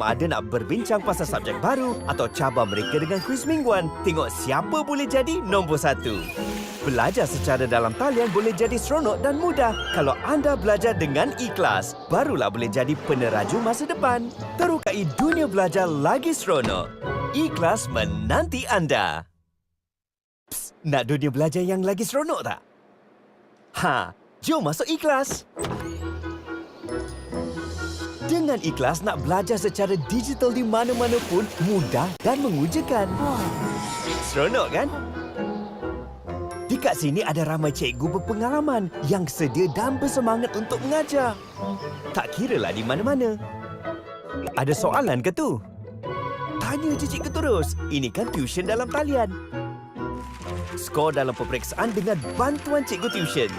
Ada nak berbincang pasal subjek baru atau cabar mereka dengan kuis mingguan. Tengok siapa boleh jadi nombor 1. Belajar secara dalam talian boleh jadi seronok dan mudah kalau anda belajar dengan ikhlas. Barulah boleh jadi peneraju masa depan. Terukai dunia belajar lagi seronok. Ikhlas menanti anda. Psst, nak dunia belajar yang lagi seronok tak? Jom masuk ikhlas. Dengan ikhlas nak belajar secara digital di mana-mana pun mudah dan mengujakan. Seronok kan? Di kat sini ada ramai cikgu berpengalaman yang sedia dan bersemangat untuk mengajar. Tak kiralah di mana-mana. Ada soalan ke tu? Tanya je cikgu terus. Ini kan tuition dalam talian. Skor dalam peperiksaan dengan bantuan cikgu tuition.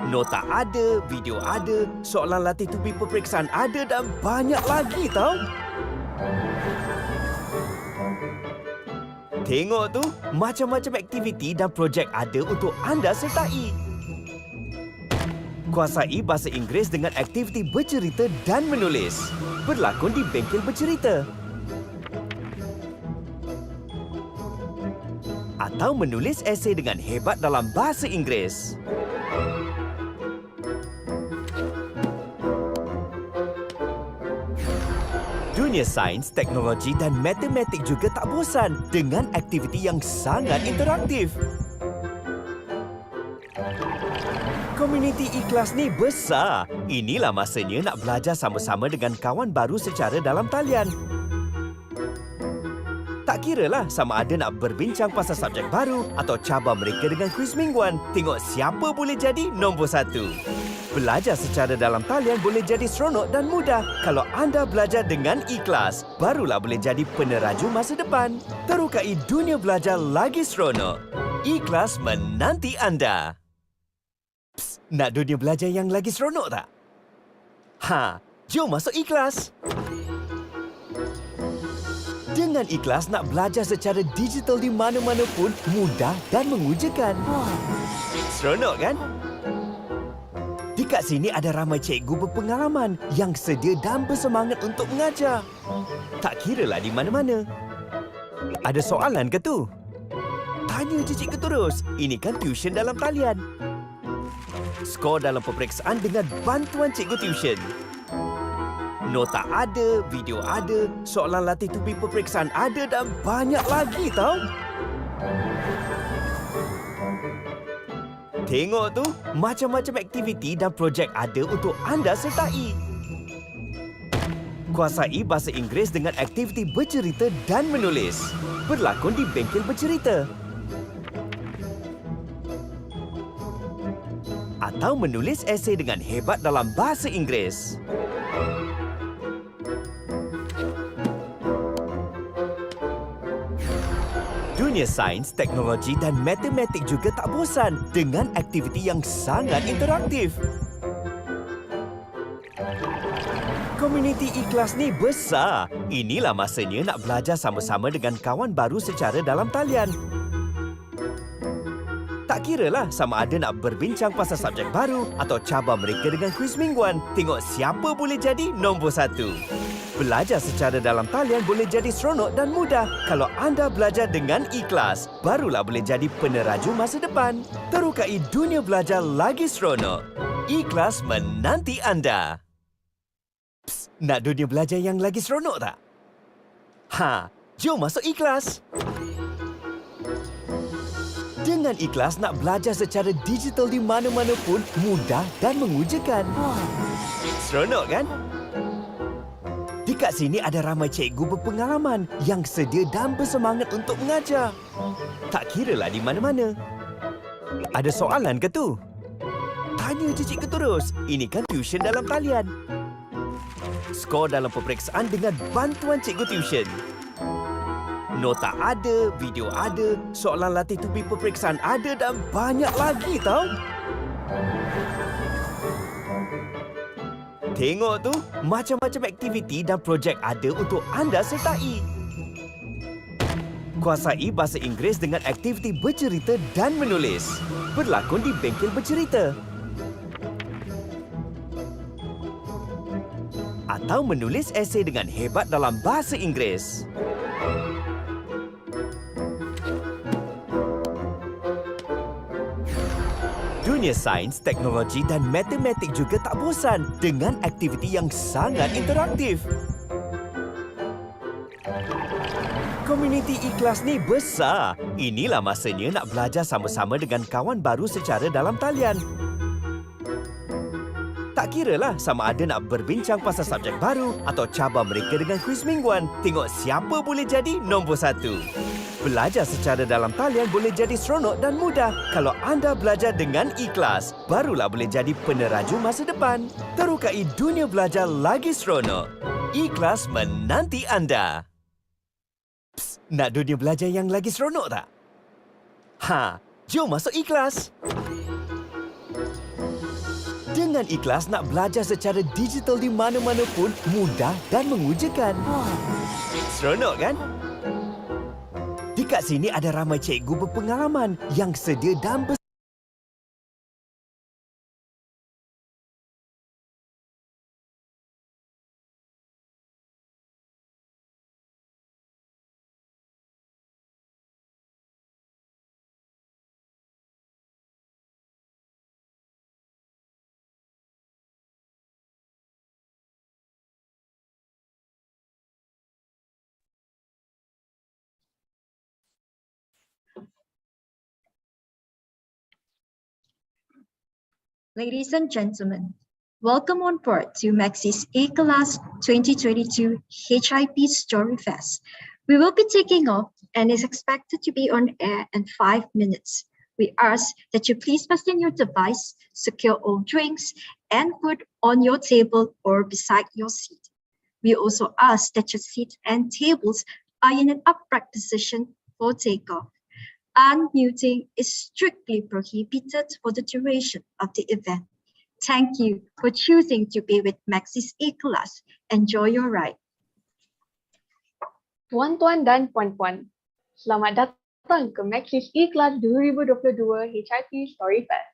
Nota ada, video ada, soalan latih tupi peperiksaan ada dan banyak lagi tau. Tengok tu, macam-macam aktiviti dan projek ada untuk anda sertai. Kuasai bahasa Inggeris dengan aktiviti bercerita dan menulis. Berlakon di bengkel bercerita. Atau menulis esei dengan hebat dalam bahasa Inggeris. Dunia sains, teknologi dan matematik juga tak bosan dengan aktiviti yang sangat interaktif. Komuniti ikhlas ni besar. Inilah masanya nak belajar sama-sama dengan kawan baru secara dalam talian. Tak kiralah sama ada nak berbincang pasal subjek baru atau cabar mereka dengan kuis mingguan. Tengok siapa boleh jadi nombor 1. Belajar secara dalam talian boleh jadi seronok dan mudah kalau anda belajar dengan ikhlas. Barulah boleh jadi peneraju masa depan. Terukai dunia belajar lagi seronok. Ikhlas menanti anda. Psst, nak dunia belajar yang lagi seronok tak? Jom masuk ikhlas. Dengan ikhlas nak belajar secara digital di mana-mana pun mudah dan mengujakan. Seronok kan? Di kat sini ada ramai cikgu berpengalaman yang sedia dan bersemangat untuk mengajar. Tak kiralah di mana-mana. Ada soalan ke tu? Tanya je cikgu terus. Ini kan tuition dalam talian. Skor dalam peperiksaan dengan bantuan cikgu tuition. Nota ada, video ada, soalan latih tupi peperiksaan ada dan banyak lagi tau. Tengok tu, macam-macam aktiviti dan projek ada untuk anda sertai. Kuasai bahasa Inggeris dengan aktiviti bercerita dan menulis. Berlakon di bengkel bercerita. Atau menulis esei dengan hebat dalam bahasa Inggeris. Dunia sains, teknologi dan matematik juga tak bosan dengan aktiviti yang sangat interaktif. Komuniti ikhlas ni besar. Inilah masanya nak belajar sama-sama dengan kawan baru secara dalam talian. Tak kiralah sama ada nak berbincang pasal subjek baru atau cabar mereka dengan kuis mingguan. Tengok siapa boleh jadi nombor 1. Belajar secara dalam talian boleh jadi seronok dan mudah kalau anda belajar dengan ikhlas. Barulah boleh jadi peneraju masa depan. Terukai dunia belajar lagi seronok. Ikhlas menanti anda. Psst, nak dunia belajar yang lagi seronok tak? Jom masuk ikhlas. Dengan ikhlas nak belajar secara digital di mana-mana pun mudah dan mengujakan. Seronok kan? Di kat sini ada ramai cikgu berpengalaman yang sedia dan bersemangat untuk mengajar. Tak kiralah di mana-mana. Ada soalan ke tu? Tanya je cikgu terus. Ini kan tuition dalam talian. Skor dalam peperiksaan dengan bantuan cikgu tuition. Nota ada, video ada, soalan latih tupi peperiksaan ada dan banyak lagi tau. Tengok tu, macam-macam aktiviti dan projek ada untuk anda sertai. Kuasai bahasa Inggeris dengan aktiviti bercerita dan menulis. Berlakon di bengkel bercerita. atau menulis esei dengan hebat dalam bahasa Inggeris. Dunia sains, teknologi dan matematik juga tak bosan dengan aktiviti yang sangat interaktif. Komuniti ikhlas ni besar. Inilah masanya nak belajar sama-sama dengan kawan baru secara dalam talian. Tak kiralah sama ada nak berbincang pasal subjek baru atau cabar mereka dengan kuis mingguan. Tengok siapa boleh jadi nombor 1. Belajar secara dalam talian boleh jadi seronok dan mudah. Kalau anda belajar dengan ikhlas, barulah boleh jadi peneraju masa depan. Terukai dunia belajar lagi seronok. Ikhlas menanti anda. Psst, nak dunia belajar yang lagi seronok tak? Jom masuk ikhlas. Dengan ikhlas nak belajar secara digital di mana-mana pun mudah dan mengujakan. Seronok kan? Di kat sini ada ramai cikgu berpengalaman yang sedia dan Ladies and gentlemen, welcome on board to Maxis A-Class 2022 HIP StoryFest. We will be taking off and is expected to be on air in 5 minutes. We ask that you please fasten your device, secure all drinks and food on your table or beside your seat. We also ask that your seats and tables are in an upright position for takeoff. Unmuting is strictly prohibited for the duration of the event. Thank you for choosing to be with Maxis A-Class. Enjoy your ride. Tuan-tuan dan puan-puan, selamat datang ke Maxis A-Class 2022 HIP StoryFest.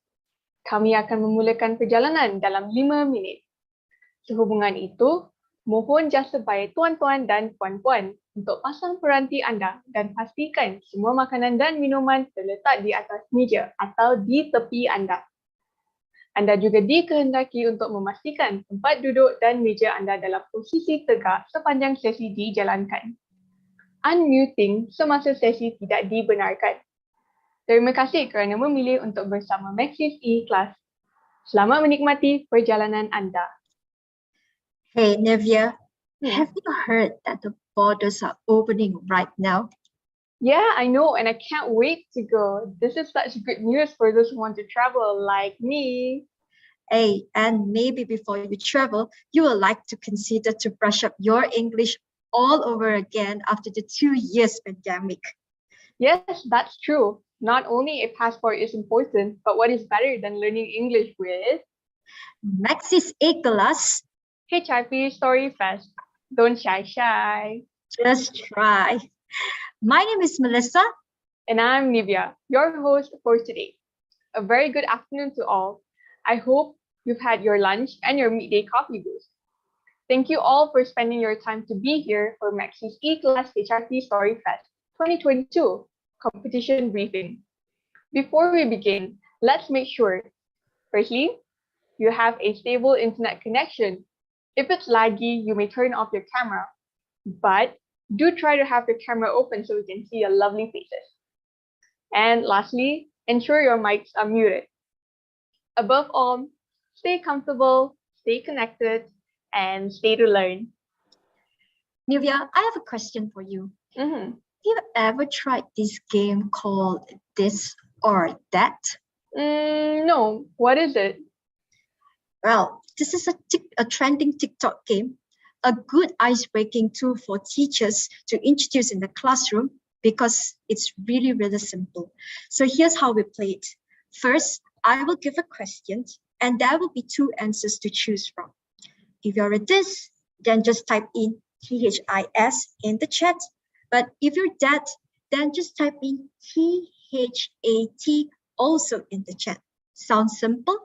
Kami akan memulakan perjalanan dalam 5 minit. Sehubungan itu, mohon jasa baik tuan-tuan dan puan-puan untuk pasang peranti anda dan pastikan semua makanan dan minuman terletak di atas meja atau di tepi anda. Anda juga dikehendaki untuk memastikan tempat duduk dan meja anda dalam posisi tegak sepanjang sesi dijalankan. Unmuting semasa sesi tidak dibenarkan. Terima kasih kerana memilih untuk bersama Maxis E-Class. Selamat menikmati perjalanan anda. Hey, Nevia, have you heard that the borders are opening right now? Yeah, I know, and I can't wait to go. This is such good news for those who want to travel like me. Hey, and maybe before you travel, you will like to consider to brush up your English all over again after the 2 years pandemic. Yes, that's true. Not only a passport is important, but what is better than learning English with Maxis A-Class. HIP StoryFest. Don't shy. Just try. My name is Melissa. And I'm Nivea, your host for today. A very good afternoon to all. I hope you've had your lunch and your midday coffee boost. Thank you all for spending your time to be here for Maxis E-Class HIP StoryFest 2022 competition briefing. Before we begin, let's make sure, firstly, you have a stable internet connection. If it's laggy, you may turn off your camera, but do try to have your camera open so we can see your lovely faces. And lastly, ensure your mics are muted. Above all, stay comfortable, stay connected, and stay to learn. Nivea, I have a question for you. Mm-hmm. Have you ever tried this game called This or That? No, what is it? Well, this is a trending TikTok game, a good ice-breaking tool for teachers to introduce in the classroom because it's really, really simple. So here's how we play it. First, I will give a question and there will be 2 answers to choose from. If you're at this, then just type in THIS in the chat. But if you're that, then just type in THAT also in the chat. Sounds simple?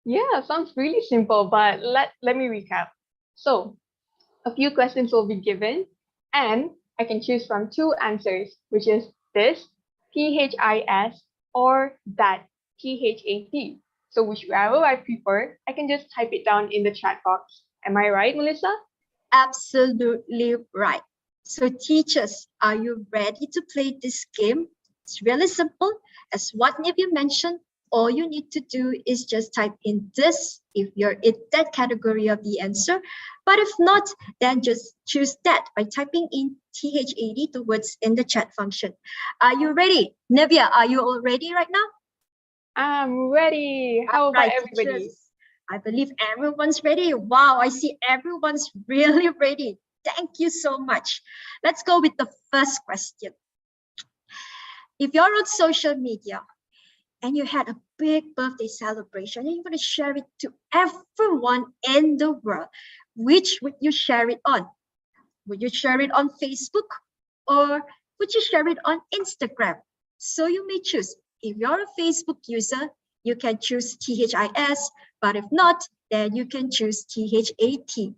Yeah, sounds really simple, but let me recap. So, A few questions will be given, and I can choose from two answers, which is this, THIS, or that, THAT. So whichever I prefer, I can just type it down in the chat box. Am I right, Melissa? Absolutely right. So teachers, are you ready to play this game? It's really simple. As what Nivea mentioned, all you need to do is just type in this if you're in that category of the answer. But if not, then just choose that by typing in THAD, the words in the chat function. Are you ready? Nivea, are you all ready right now? I'm ready. How about Right, everybody? teachers. I believe everyone's ready. Wow, I see everyone's really ready. Thank you so much. Let's go with the first question. If you're on social media and you had a big birthday celebration and you want to share it to everyone in the world, which would you share it on? Would you share it on Facebook or would you share it on Instagram? So you may choose. If you're a Facebook user, you can choose THIS, but if not, then you can choose THAT.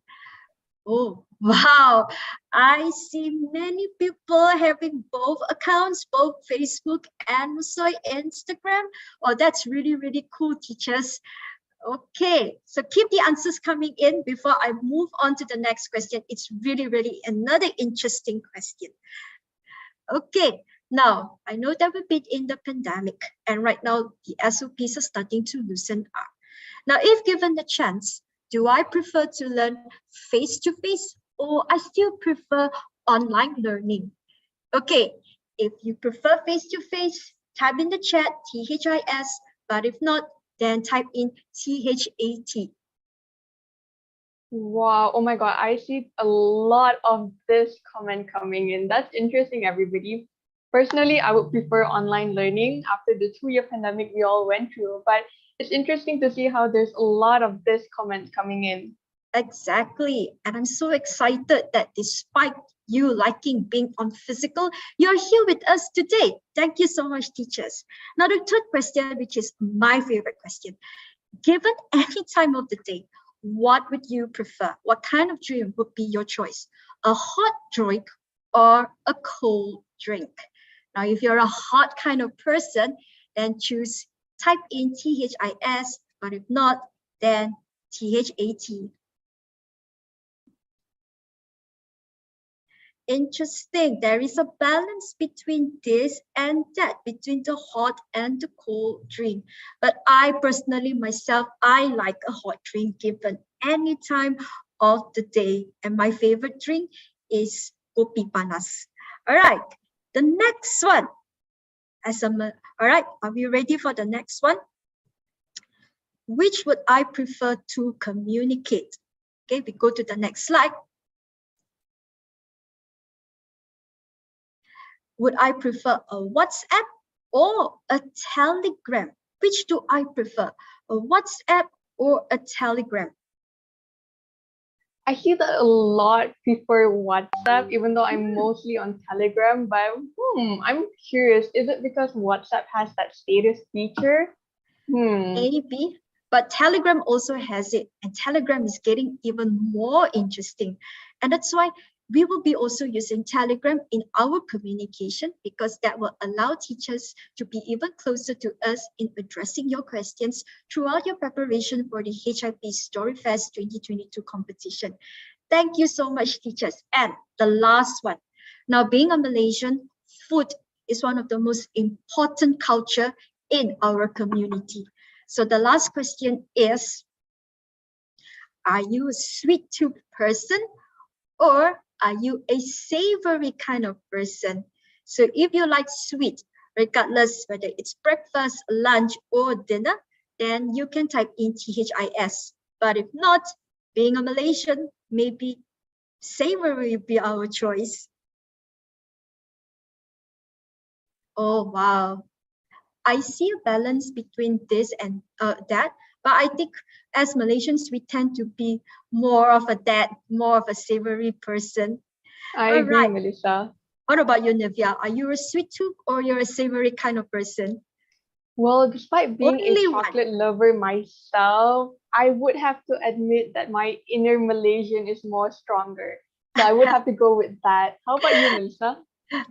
Oh, wow. I see many people having both accounts, both Facebook and also Instagram. Oh, that's really, really cool, teachers. Okay, so keep the answers coming in before I move on to the next question. It's really, really another interesting question. Okay, now I know that we've been in the pandemic and right now the SOPs are starting to loosen up. Now, if given the chance, do I prefer to learn face-to-face or I still prefer online learning? Okay, if you prefer face-to-face, type in the chat THIS, but if not, then type in THAT. Wow, oh my God, I see a lot of this comment coming in. That's interesting, everybody. Personally, I would prefer online learning after the 2-year pandemic we all went through, but it's interesting to see how there's a lot of this comment coming in. Exactly, and I'm so excited that despite you liking being on physical, you're here with us today. Thank you so much, teachers. Now, the third question, which is my favorite question. Given any time of the day, what would you prefer? What kind of drink would be your choice? A hot drink or a cold drink? Now, if you're a hot kind of person, then type in THIS, but if not, then THAT. Interesting. There is a balance between this and that, between the hot and the cold drink. But I personally, myself, I like a hot drink given any time of the day. And my favorite drink is kopi panas. All right, the next one. All right, are we ready for the next one? Which would I prefer to communicate? Okay, we go to the next slide. Would I prefer a WhatsApp or a Telegram? Which do I prefer, a WhatsApp or a Telegram? I see that a lot prefer WhatsApp, even though I'm mostly on Telegram, but I'm curious, is it because WhatsApp has that status feature? Maybe, but Telegram also has it, and Telegram is getting even more interesting. And that's why we will be also using Telegram in our communication because that will allow teachers to be even closer to us in addressing your questions throughout your preparation for the HIP StoryFest 2022 competition. Thank you so much, teachers. And the last one. Now, being a Malaysian, food is one of the most important culture in our community. So the last question is, are you a sweet tooth person or are you a savory kind of person? So if you like sweet, regardless whether it's breakfast, lunch, or dinner, then you can type in THIS. But if not, being a Malaysian, maybe savory would be our choice. Oh, wow. I see a balance between this and that, but I think as Malaysians, we tend to be more of a savory person. I agree, Melissa. What about you, Nivea? Are you a sweet tooth or you're a savory kind of person? Well, despite being a Only one. chocolate lover myself, I would have to admit that my inner Malaysian is more stronger. So I would have to go with that. How about you, Melissa?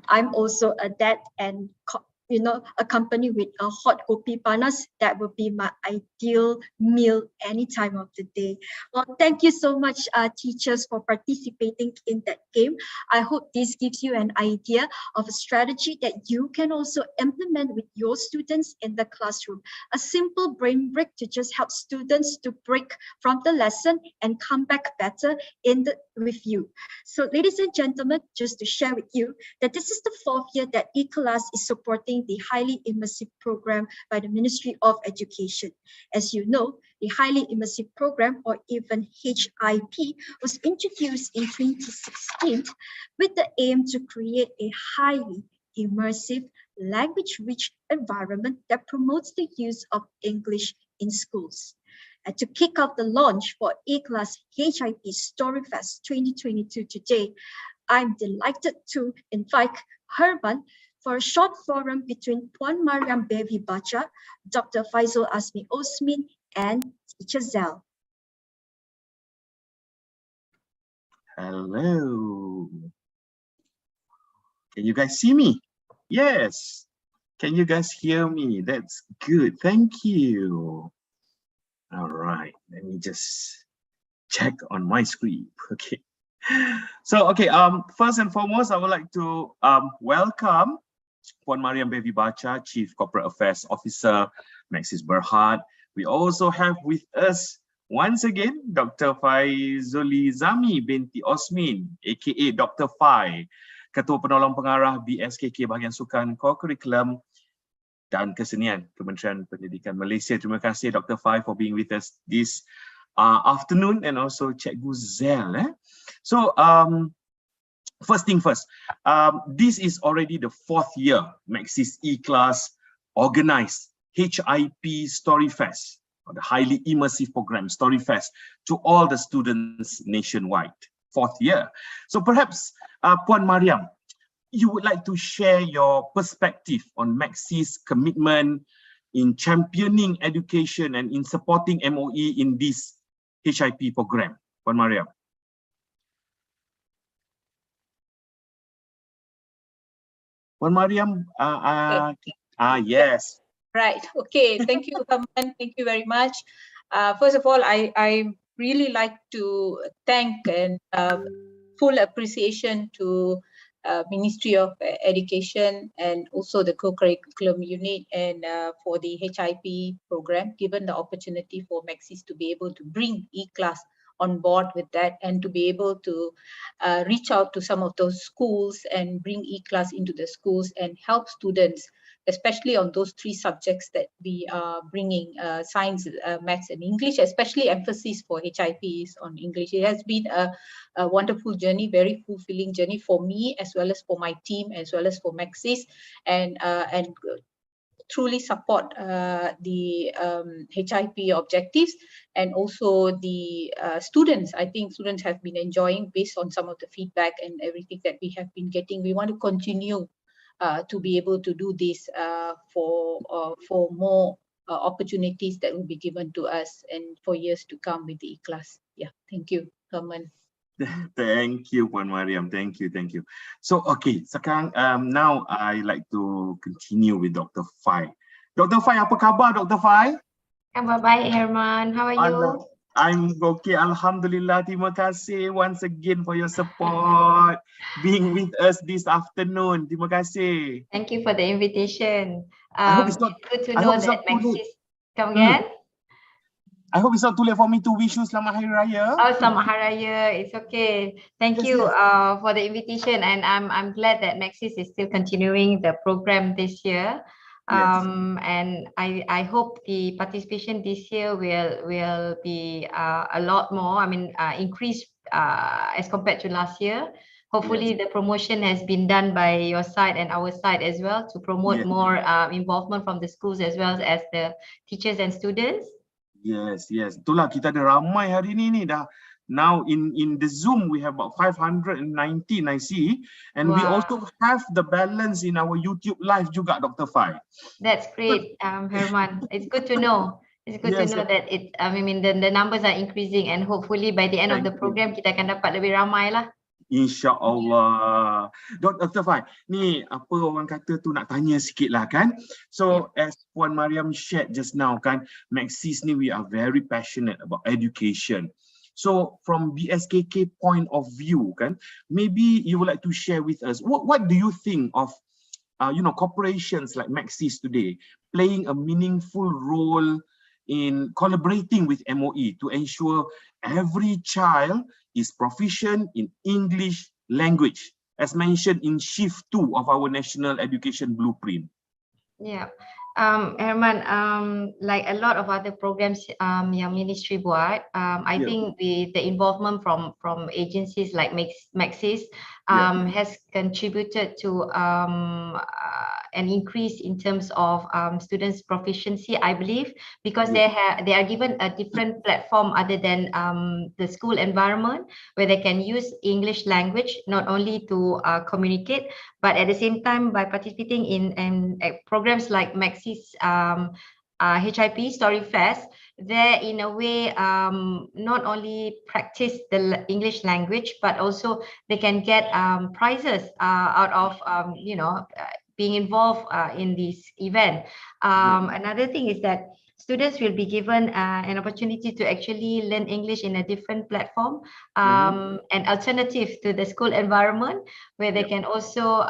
I'm also a dad and accompanied with a hot kopi panas. That would be my ideal meal any time of the day. Well, thank you so much, teachers, for participating in that game. I hope this gives you an idea of a strategy that you can also implement with your students in the classroom. A simple brain break to just help students to break from the lesson and come back better with you. So, ladies and gentlemen, just to share with you that this is the 4th year that eClass is supporting the Highly Immersive Program by the Ministry of Education. As you know, the Highly Immersive Program, or even HIP, was introduced in 2016 with the aim to create a highly immersive, language-rich environment that promotes the use of English in schools. And to kick off the launch for eClass HIP StoryFest 2022 today, I'm delighted to invite Herman for a short forum between Puan Mariam Bevi Bacha, Dr. Faisal Asmi Osmin, and Teacher Zell. Hello. Can you guys see me? Yes. Can you guys hear me? That's good. Thank you. All right. Let me just check on my screen. Okay. So, okay. First and foremost, I would like to welcome Puan Mariam Bevi Bacha, Chief Corporate Affairs Officer, Maxis Berhad. We also have with us once again Dr. Faizuli Zami binti Osmin, aka Dr. Fai, Ketua Penolong Pengarah BSKK Bahagian Sukan Kokurikulum dan Kesenian Kementerian Pendidikan Malaysia. Terima kasih Dr. Fai for being with us this afternoon, and also Cikgu Zell. So, first thing first, this is already the 4th year Maxis eClass organized HIP StoryFest, or the Highly Immersive Programme StoryFest, to all the students nationwide. 4th year. So perhaps, Puan Mariam, you would like to share your perspective on Maxis' commitment in championing education and in supporting MOE in this HIP program. Puan Mariam. Puan Mariam, yes. Right. Okay. Thank you, Herman. Thank you very much. First of all, I really like to thank and full appreciation to Ministry of Education and also the co-curriculum unit and for the HIP program, given the opportunity for Maxis to be able to bring eClass on board with that and to be able to reach out to some of those schools and bring eClass into the schools and help students, especially on those 3 subjects that we are bringing, science, maths and English, especially emphasis for HIP is on English. It has been a wonderful journey, very fulfilling journey for me, as well as for my team, as well as for Maxis, and truly support the HIP objectives, and also the students. I think students have been enjoying based on some of the feedback and everything that we have been getting. We want to continue to be able to do this for more opportunities that will be given to us and for years to come with the eClass. Yeah, thank you, Herman. Thank you, Puan Mariam. Thank you. So, okay, sekarang now I like to continue with Dr. Fai. Dr. Fai, apa khabar, Dr. Fai? Khabar baik, Herman. How are you? I'm okay, Alhamdulillah. Terima kasih once again for your support, being with us this afternoon. Terima kasih. Thank you for the invitation. I hope it's not, good to know that Maxis. Come again? I hope it's not too late for me to wish you Selamat Hari Raya. Oh, Selamat Hari Raya. It's okay. Thank you for the invitation, and I'm glad that Maxis is still continuing the program this year. And I hope the participation this year will be a lot more. I mean, increased as compared to last year. Hopefully, the promotion has been done by your side and our side as well to promote more involvement from the schools as well as the teachers and students. Yes. Itulah kita ada ramai hari ni dah Now in the Zoom, we have about 519, I see. And we Wow. also have the balance in our YouTube live juga, Dr. Fai. That's great, Herman. It's good to know. It's good to Yes, know that the numbers are increasing, and hopefully by the end of the Thank you. program kita akan dapat lebih ramai lah. InsyaAllah. Dr. Fai, ni apa orang kata tu nak tanya sikit lah kan. So as Puan Mariam shared just now kan, Maxis ni we are very passionate about education. So from BSKK point of view kan, maybe you would like to share with us, what do you think of corporations like Maxis today playing a meaningful role in collaborating with MOE to ensure every child is proficient in English language, as mentioned in Shift 2 of our National Education Blueprint? Yeah. Herman, like a lot of other programs yang ministry buat, I think the involvement from agencies like Maxis has contributed to an increase in terms of students' proficiency, I believe, because they are given a different platform other than the school environment, where they can use English language not only to communicate, but at the same time by participating in programs like Maxis HIP StoryFest, they in a way not only practice the English language, but also they can get prizes out of being involved in this event. Another thing is that students will be given an opportunity to actually learn English in a different platform, an alternative to the school environment, where they can also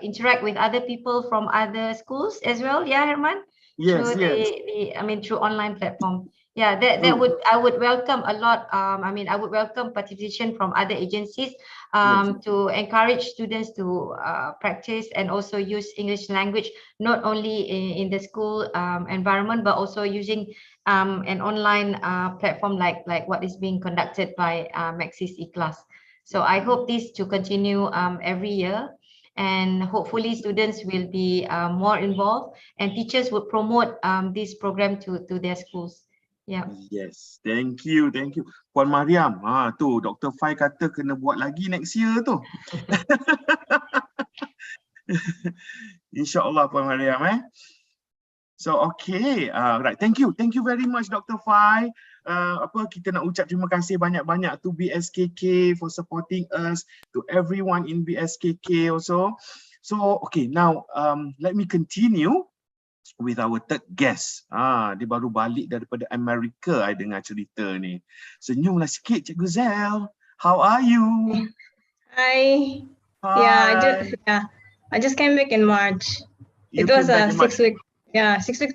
interact with other people from other schools as well. Yeah, Herman? Yes, Through online platform. Yeah, I would welcome a lot. I would welcome participation from other agencies to encourage students to practice and also use English language, not only in the school environment, but also using an online platform like what is being conducted by Maxis E-Class. So I hope this to continue every year. And hopefully students will be more involved, and teachers will promote this program to their schools. Yeah. Yes, thank you. Puan Mariam, tu Dr. Fai kata kena buat lagi next year tu. InsyaAllah Puan Mariam So okay, right. Thank you very much Dr. Fai. Kita nak ucap terima kasih banyak-banyak to BSKK for supporting us, to everyone in BSKK also. So okay, now let me continue with our third guest. Dia baru balik daripada Amerika, I dengar cerita ni. Senyumlah sikit Cikgu Zel. How are you? Hi. Yeah, I just came back in March. It was a 6-week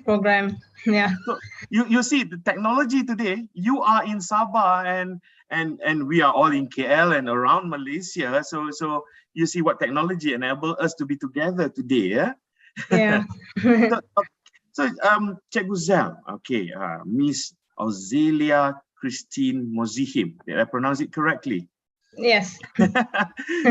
program. Yeah. So you see the technology today. You are in Sabah and we are all in KL and around Malaysia. So you see what technology enable us to be together today. Yeah. So Cikgu Zel, okay, Miss Auxilia Christine Mozihim. Did I pronounce it correctly? Yes.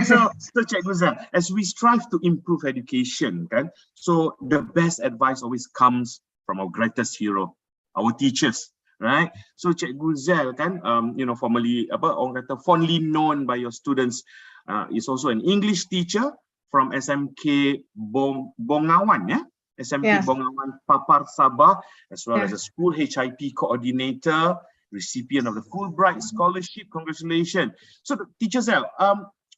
So Cikgu Zel, as we strive to improve education, kan? So the best advice always comes from our greatest hero, our teachers, right? So Cikgu Zel, kan, formally orang kata fondly known by your students, is also an English teacher from SMK Bongawan, SMK Bongawan Papar Sabah, as well as a school HIP coordinator, recipient of the Fulbright Scholarship. Congratulations. So Teacher Zel,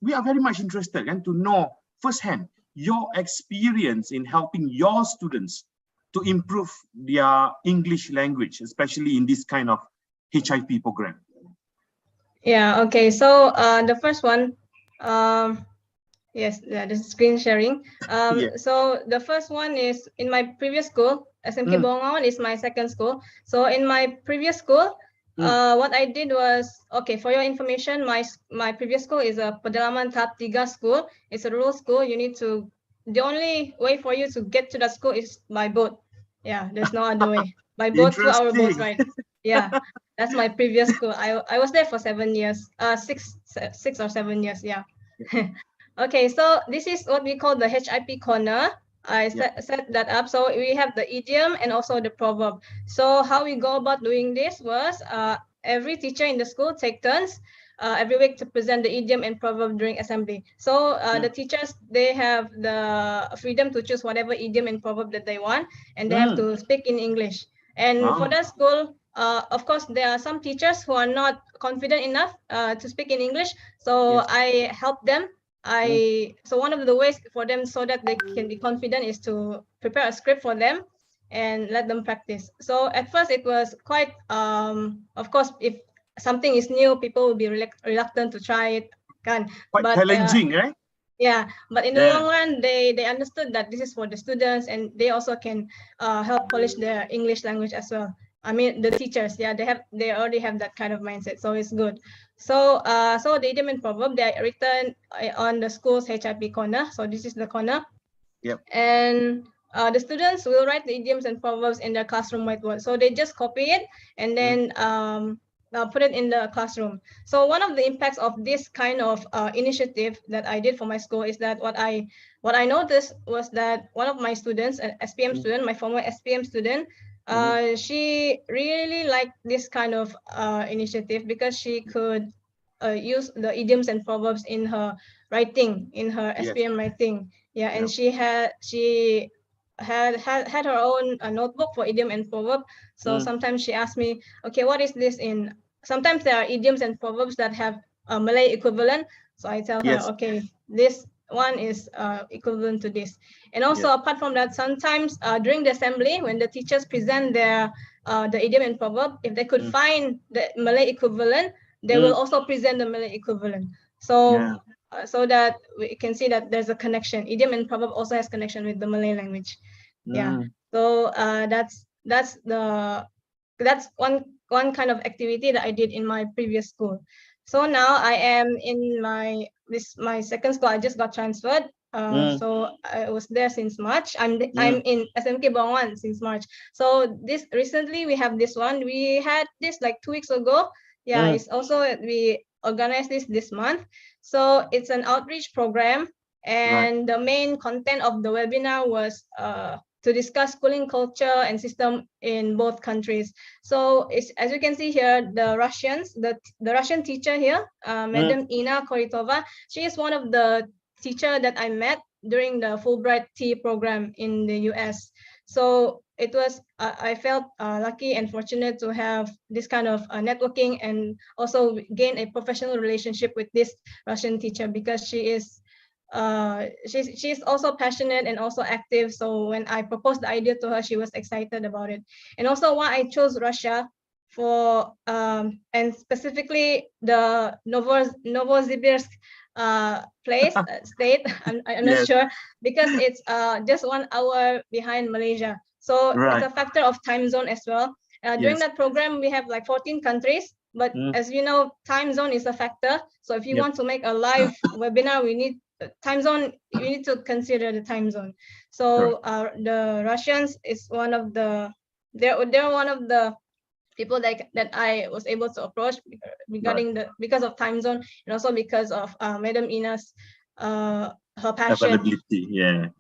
we are very much interested to know firsthand your experience in helping your students to improve their English language, especially in this kind of HIP program. Yeah, okay. So the first one, this is screen sharing. So the first one is in my previous school, SMK Bongawan is my second school. So in my previous school, what I did was, okay, for your information, my previous school is a Pedalaman Tahap 3 school. It's a rural school. The only way for you to get to that school is by boat. Yeah, there's no other way. By boat, 2-hour boat ride. Yeah, that's my previous school. I was there for 7 years, 6 or 7 years, yeah. Okay, so this is what we call the HIP corner. I set that up. So we have the idiom and also the proverb. So how we go about doing this was every teacher in the school take turns every week to present the idiom and proverb during assembly. So the teachers, they have the freedom to choose whatever idiom and proverb that they want, and they have to speak in English. And for that school, of course, there are some teachers who are not confident enough to speak in English. So I help them. So one of the ways for them so that they can be confident is to prepare a script for them and let them practice. So at first it was quite, of course, if something is new, people will be reluctant to try it. Quite challenging, right? Yeah, but in the long run, they understood that this is for the students, and they also can help polish their English language as well. I mean, the teachers, they already have that kind of mindset, so it's good. So so the idiom and proverb, they are written on the school's HIP corner. So this is the corner. Yep. And the students will write the idioms and proverbs in their classroom whiteboard. So they just copy it and then put it in the classroom. So one of the impacts of this kind of initiative that I did for my school is that what I noticed was that one of my students, an SPM student, my former SPM student, she really liked this kind of initiative because she could use the idioms and proverbs in her writing, in her SPM writing. Yeah, and she had her own notebook for idiom and proverb. So sometimes she asked me, okay, what is this in? Sometimes there are idioms and proverbs that have a Malay equivalent. So I tell her, okay, this one is equivalent to this. And also apart from that, sometimes during the assembly, when the teachers present their the idiom and proverb, if they could find the Malay equivalent, they will also present the Malay equivalent. So so that we can see that there's a connection. Idiom and proverb also has connection with the Malay language. Yeah. So that's one kind of activity that I did in my previous school. So now I am in my second school. I just got transferred. So I was there since March. I'm in SMK Bangwan since March. So this recently we have this one. We had this like 2 weeks ago. Yeah, it's also we organized this month. So it's an outreach program, and the main content of the webinar was to discuss schooling culture and system in both countries. So it's, as you can see here, the Russian teacher here, Madam Ina Koritova, she is one of the teacher that I met during the Fulbright Tea program in the US. So it was, I felt lucky and fortunate to have this kind of networking and also gain a professional relationship with this Russian teacher, because she is she's also passionate and also active. So when I proposed the idea to her, she was excited about it. And also why I chose Russia for and specifically the Novosibirsk place, state, I'm not sure, because it's just 1 hour behind Malaysia. So it's a factor of time zone as well. During that program, we have like 14 countries, but as you know, time zone is a factor. So if you want to make a live webinar, we need time zone, you need to consider the time zone. So the Russians is one of the, they're one of the people that I was able to approach regarding because of time zone, and also because of Madam Ina's her passion,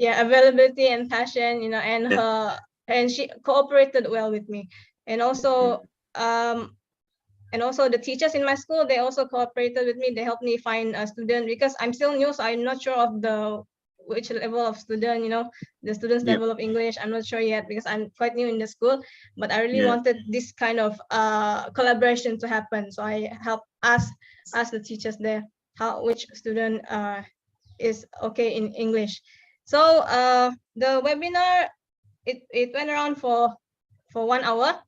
availability and passion, you know, and her, and she cooperated well with me. And also the teachers in my school, they also cooperated with me. They helped me find a student, because I'm still new, so I'm not sure of which level of student, you know, the students' level of English. I'm not sure yet, because I'm quite new in the school, but I really wanted this kind of collaboration to happen. So I helped ask the teachers there which student is okay in English. So the webinar, it went around for 1 hour.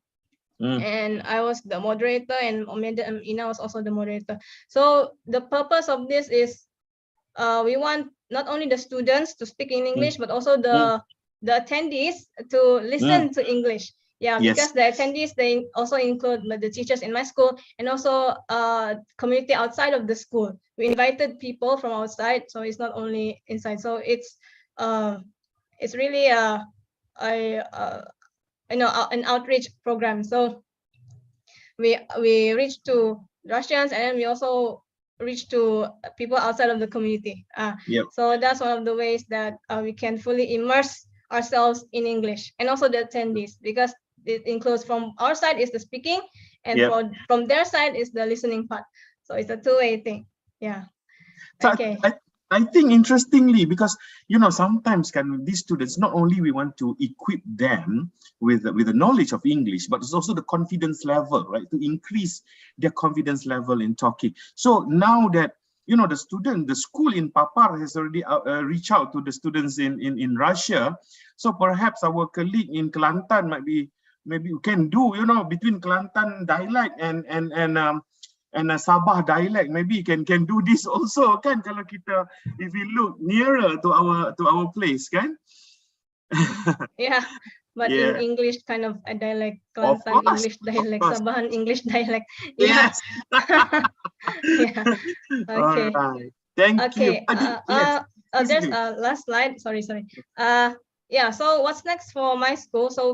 And I was the moderator, and Madam Ina was also the moderator. So the purpose of this is we want not only the students to speak in English, but also the attendees to listen to English. Yeah, because the attendees, they also include the teachers in my school, and also community outside of the school. We invited people from outside, so it's not only inside. So it's really an outreach program. So we reach to Russians, and then we also reach to people outside of the community. So that's one of the ways that we can fully immerse ourselves in English, and also the attendees, because it includes, from our side is the speaking, and from their side is the listening part. So it's a two-way thing. Yeah. So Okay. I think interestingly, because sometimes these students, not only we want to equip them with the knowledge of English, but it's also the confidence level, right? To increase their confidence level in talking. So now that the school in Papar has already reached out to the students in Russia. So perhaps our colleague in Kelantan maybe we can do between Kelantan dialect and Sabah dialect, maybe can do this also kan, kalau kita, if we look nearer to our place kan. Yeah, but in English kind of a dialect, Kelantan English dialect, Sabahan English dialect. Yeah. Yes. Yeah. Okay. All right. Thank you. There's a last slide. Sorry. Yeah. So what's next for my school? So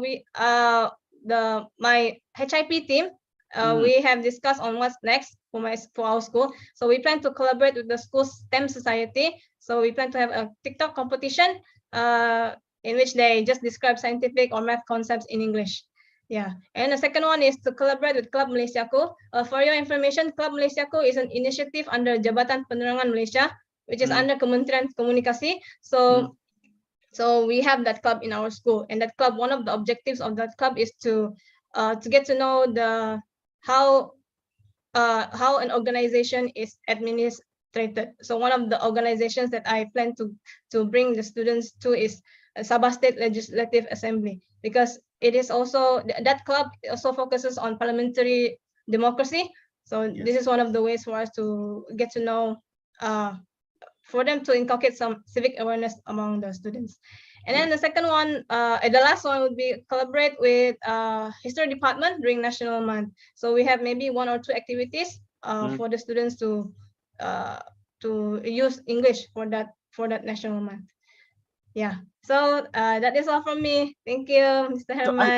my HIP team. We have discussed on what's next for our school. So we plan to collaborate with the school's STEM society. So we plan to have a TikTok competition in which they just describe scientific or math concepts in English. Yeah. And the second one is to collaborate with Club Malaysiaku. For your information, Club Malaysiaku is an initiative under Jabatan Penerangan Malaysia, which is under Kementerian Komunikasi. So we have that club in our school, and that club, one of the objectives of that club is to get to know how an organization is administrated. So one of the organizations that I plan to bring the students to is Sabah State Legislative Assembly, because it is also, that club also focuses on parliamentary democracy. So this is one of the ways for us to get to know, for them to inculcate some civic awareness among the students. And then the second one, the last one would be collaborate with history department during National Month. So we have maybe 1 or 2 activities for the students to use English for that National Month. Yeah. So that is all from me. Thank you, Mr. Herman. So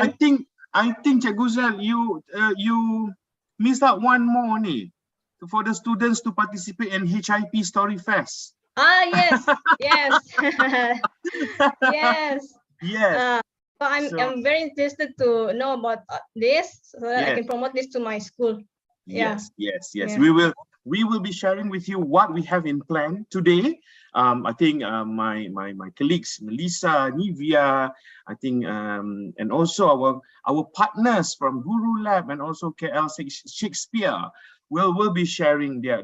I think Cikgu Zal, you missed out one more for the students to participate in HIP StoryFest. Yes. Yes. Yes. So I'm very interested to know about this, so that I can promote this to my school. Yes. We will be sharing with you what we have in plan today. I think my colleagues Melissa, Nivia, I think and also our partners from Guru Lab and also KL Shakespeare will be sharing their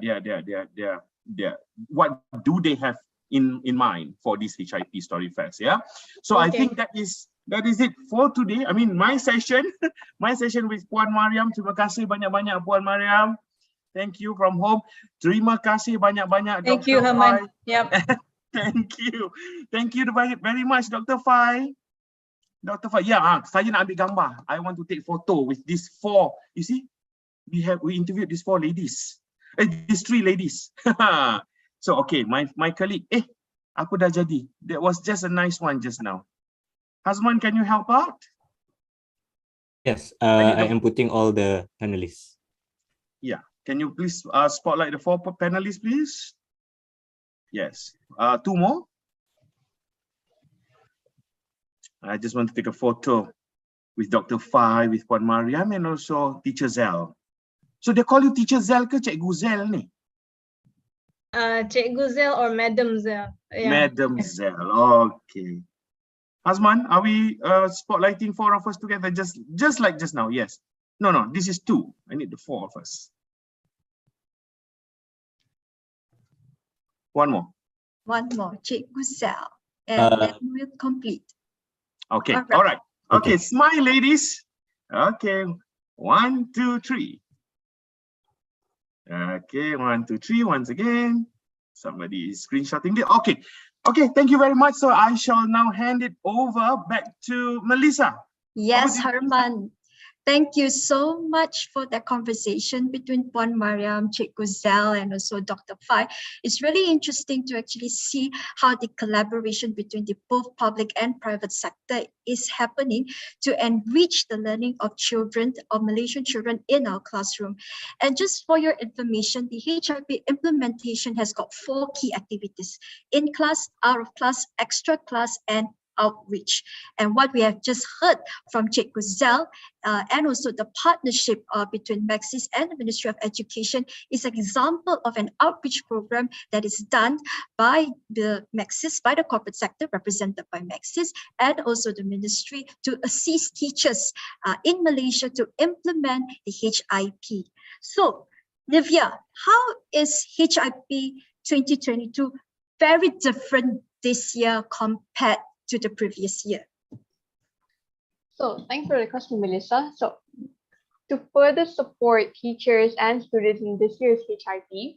what do they have in mind for this HIP StoryFest. Yeah. So I think that is it for today. I mean, my session with Puan Mariam. Terima kasih banyak-banyak Puan Mariam. Thank you from home. Terima kasih banyak-banyak. Thank you, Herman. Yep. Thank you very much, Dr. Fai. Dr. Fai, saya nak ambil gambar. I want to take photo with these 4. You see, we interviewed these 4 ladies. These 3 ladies. So okay, my colleague. Apa dah jadi? That was just a nice one just now. Hazman, can you help out? Yes, I am putting all the panelists. Yeah. Can you please spotlight the 4 panelists, please? Yes. 2 more. I just want to take a photo with Dr. Fai, with Puan Mariam, and also Teacher Zel. So they call you Teacher Zel ke Cikgu Zel ni? Cikgu Zel or Madam Zel. Yeah. Madam Zel. Okay. Hazman, are we spotlighting 4 of us together, just like just now? Yes. No, this is 2. I need the 4 of us. One more, Cikgu Zel, and then we'll complete. Okay, all right. Okay, smile, ladies. Okay, 1, 2, 3. Okay, 1, 2, 3. Once again, somebody is screenshotting it. Okay, thank you very much. So I shall now hand it over back to Melissa. Yes, Herman. Thank you so much for that conversation between Puan Mariam, Cikgu Zel, and also Dr. Fai. It's really interesting to actually see how the collaboration between the both public and private sector is happening to enrich the learning of children, of Malaysian children in our classroom. And just for your information, the HIP implementation has got 4 key activities: in class, out of class, extra class, and outreach. And what we have just heard from Cikgu Zel and also the partnership between Maxis and the Ministry of Education is an example of an outreach program that is done by the Maxis, by the corporate sector represented by Maxis, and also the ministry to assist teachers in Malaysia to implement the HIP. So, Nivya, how is HIP 2022 very different this year compared to the previous year? So, thanks for the question, Melissa. So, to further support teachers and students in this year's HIP,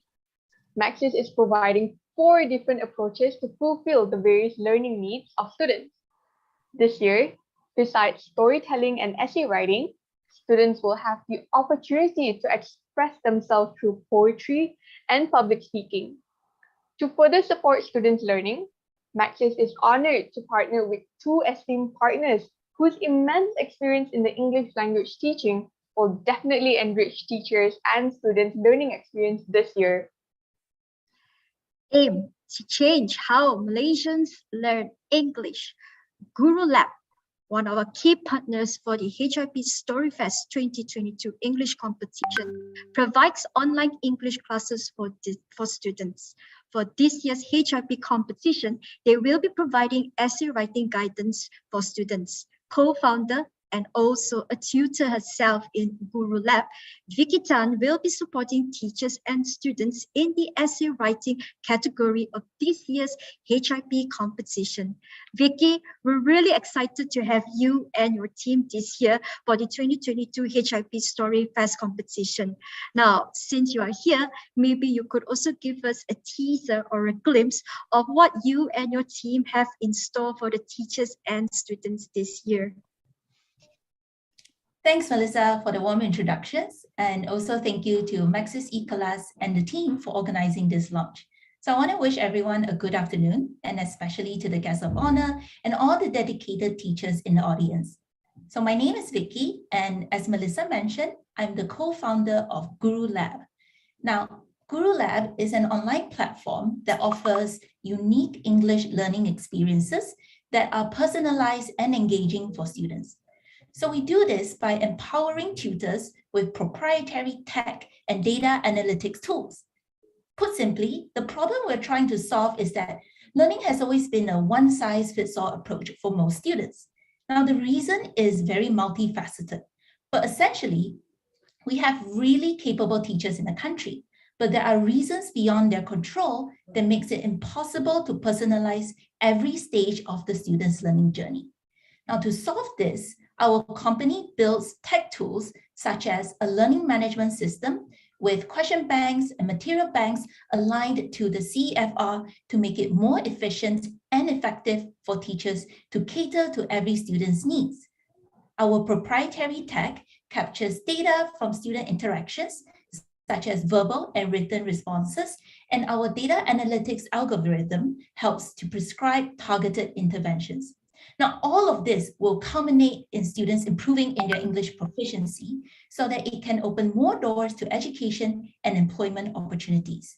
Maxis is providing 4 different approaches to fulfill the various learning needs of students. This year, besides storytelling and essay writing, students will have the opportunity to express themselves through poetry and public speaking. To further support students' learning, Maxis is honored to partner with 2 esteemed partners whose immense experience in the English language teaching will definitely enrich teachers and students' learning experience this year. Aim to change how Malaysians learn English. Guru Lab, one of our key partners for the HIP StoryFest 2022 English competition, provides online English classes for students. For this year's HIP competition, they will be providing essay writing guidance for students. Co-founder and also a tutor herself in Guru Lab, Vicky Tan will be supporting teachers and students in the essay writing category of this year's HIP competition. Vicky, we're really excited to have you and your team this year for the 2022 HIP StoryFest competition. Now, since you are here, maybe you could also give us a teaser or a glimpse of what you and your team have in store for the teachers and students this year. Thanks, Melissa, for the warm introductions. And also thank you to Maxis eClass and the team for organizing this launch. So I want to wish everyone a good afternoon, and especially to the guests of honor and all the dedicated teachers in the audience. So my name is Vicky, and as Melissa mentioned, I'm the co-founder of Guru Lab. Now, Guru Lab is an online platform that offers unique English learning experiences that are personalized and engaging for students. So we do this by empowering tutors with proprietary tech and data analytics tools. Put simply, the problem we're trying to solve is that learning has always been a one-size-fits-all approach for most students. Now, the reason is very multifaceted, but essentially, we have really capable teachers in the country, but there are reasons beyond their control that makes it impossible to personalize every stage of the student's learning journey. Now, to solve this, our company builds tech tools such as a learning management system with question banks and material banks aligned to the CEFR to make it more efficient and effective for teachers to cater to every student's needs. Our proprietary tech captures data from student interactions, such as verbal and written responses, and our data analytics algorithm helps to prescribe targeted interventions. Now, all of this will culminate in students improving in their English proficiency so that it can open more doors to education and employment opportunities.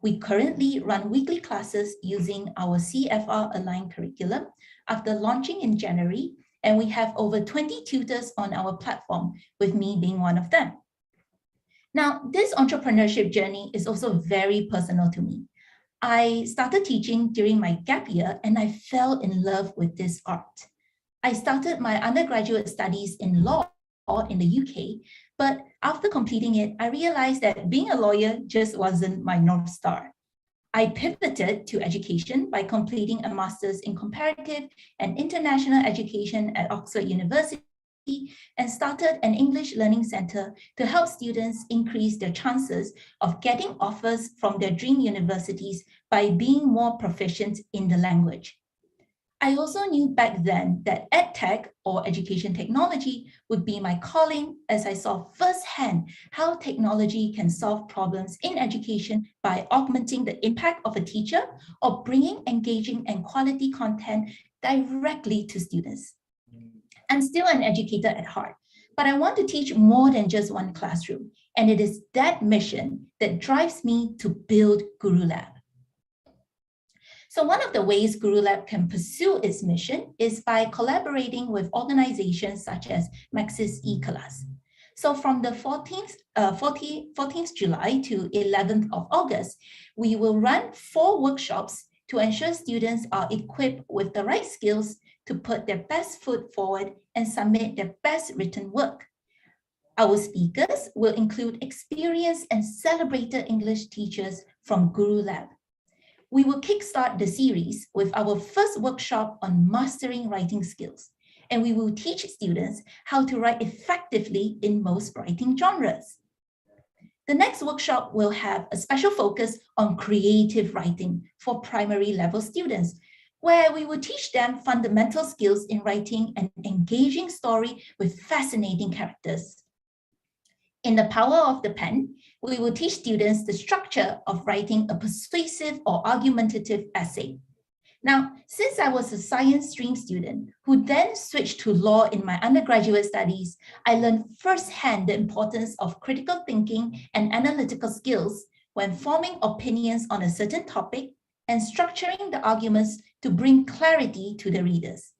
We currently run weekly classes using our CFR-aligned curriculum after launching in January, and we have over 20 tutors on our platform, with me being one of them. Now, this entrepreneurship journey is also very personal to me. I started teaching during my gap year and I fell in love with this art. I started my undergraduate studies in law in the UK, but after completing it, I realized that being a lawyer just wasn't my North Star. I pivoted to education by completing a master's in comparative and international education at Oxford University and started an English learning center to help students increase their chances of getting offers from their dream universities by being more proficient in the language. I also knew back then that EdTech, or education technology, would be my calling, as I saw firsthand how technology can solve problems in education by augmenting the impact of a teacher or bringing engaging and quality content directly to students. I'm still an educator at heart, but I want to teach more than just one classroom. And it is that mission that drives me to build Guru Lab. So one of the ways Guru Lab can pursue its mission is by collaborating with organizations such as Maxis E-Class. So from the 14th July to 11th of August, we will run 4 workshops to ensure students are equipped with the right skills to put their best foot forward and submit their best written work. Our speakers will include experienced and celebrated English teachers from Guru Lab. We will kickstart the series with our first workshop on mastering writing skills, and we will teach students how to write effectively in most writing genres. The next workshop will have a special focus on creative writing for primary level students, where we will teach them fundamental skills in writing an engaging story with fascinating characters. In the power of the pen, we will teach students the structure of writing a persuasive or argumentative essay. Now, since I was a science stream student who then switched to law in my undergraduate studies, I learned firsthand the importance of critical thinking and analytical skills when forming opinions on a certain topic and structuring the arguments to bring clarity to the readers.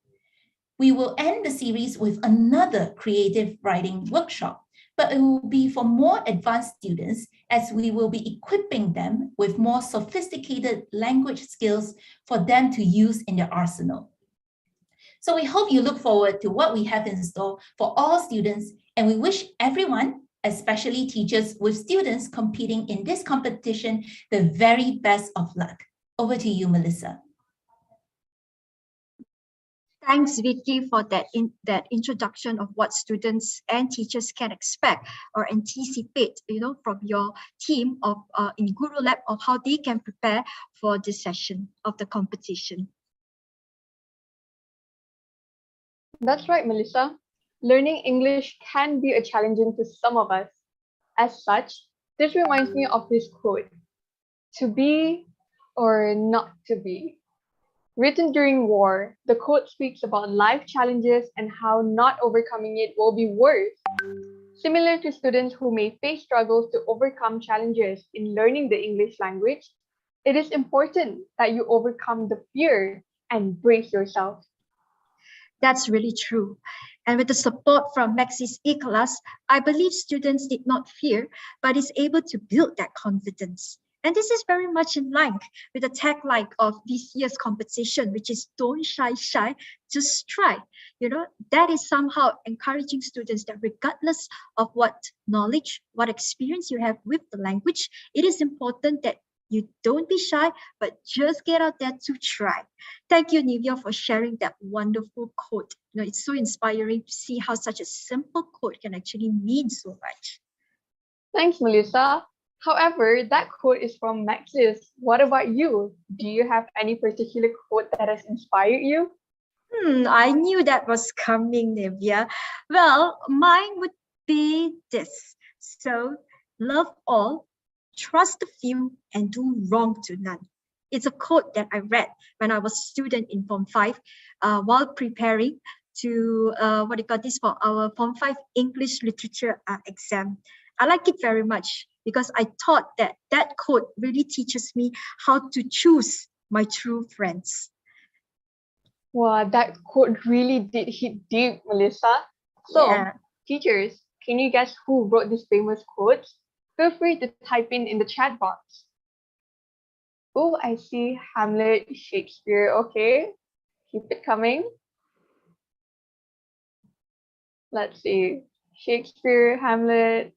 We will end the series with another creative writing workshop, but it will be for more advanced students as we will be equipping them with more sophisticated language skills for them to use in their arsenal. So we hope you look forward to what we have in store for all students, and we wish everyone, especially teachers with students competing in this competition, the very best of luck. Over to you, Melissa. Thanks, Vicky, for that introduction of what students and teachers can expect or anticipate, from your team of in Guru Lab, of how they can prepare for this session of the competition. That's right, Melissa. Learning English can be challenging to some of us. As such, this reminds me of this quote: "To be or not to be." Written during war, the quote speaks about life challenges and how not overcoming it will be worse. Similar to students who may face struggles to overcome challenges in learning the English language, it is important that you overcome the fear and brace yourself. That's really true. And with the support from Maxis E-Class, I believe students did not fear, but is able to build that confidence. And this is very much in line with the tagline of this year's competition, which is "Don't shy, just try." That is somehow encouraging students that regardless of what knowledge, what experience you have with the language, it is important that you don't be shy, but just get out there to try. Thank you, Nivea, for sharing that wonderful quote. It's so inspiring to see how such a simple quote can actually mean so much. Thanks, Melissa. However, that quote is from Maxis. What about you? Do you have any particular quote that has inspired you? I knew that was coming, Nivea. Well, mine would be this. So, love all, trust the few, and do wrong to none. It's a quote that I read when I was a student in Form 5 while preparing to, for our Form 5 English Literature exam. I like it very much because I thought that quote really teaches me how to choose my true friends. Wow, that quote really did hit deep, Melissa. So, teachers, can you guess who wrote this famous quote? Feel free to type in the chat box. Oh, I see Hamlet, Shakespeare. Okay, keep it coming. Let's see. Shakespeare, Hamlet.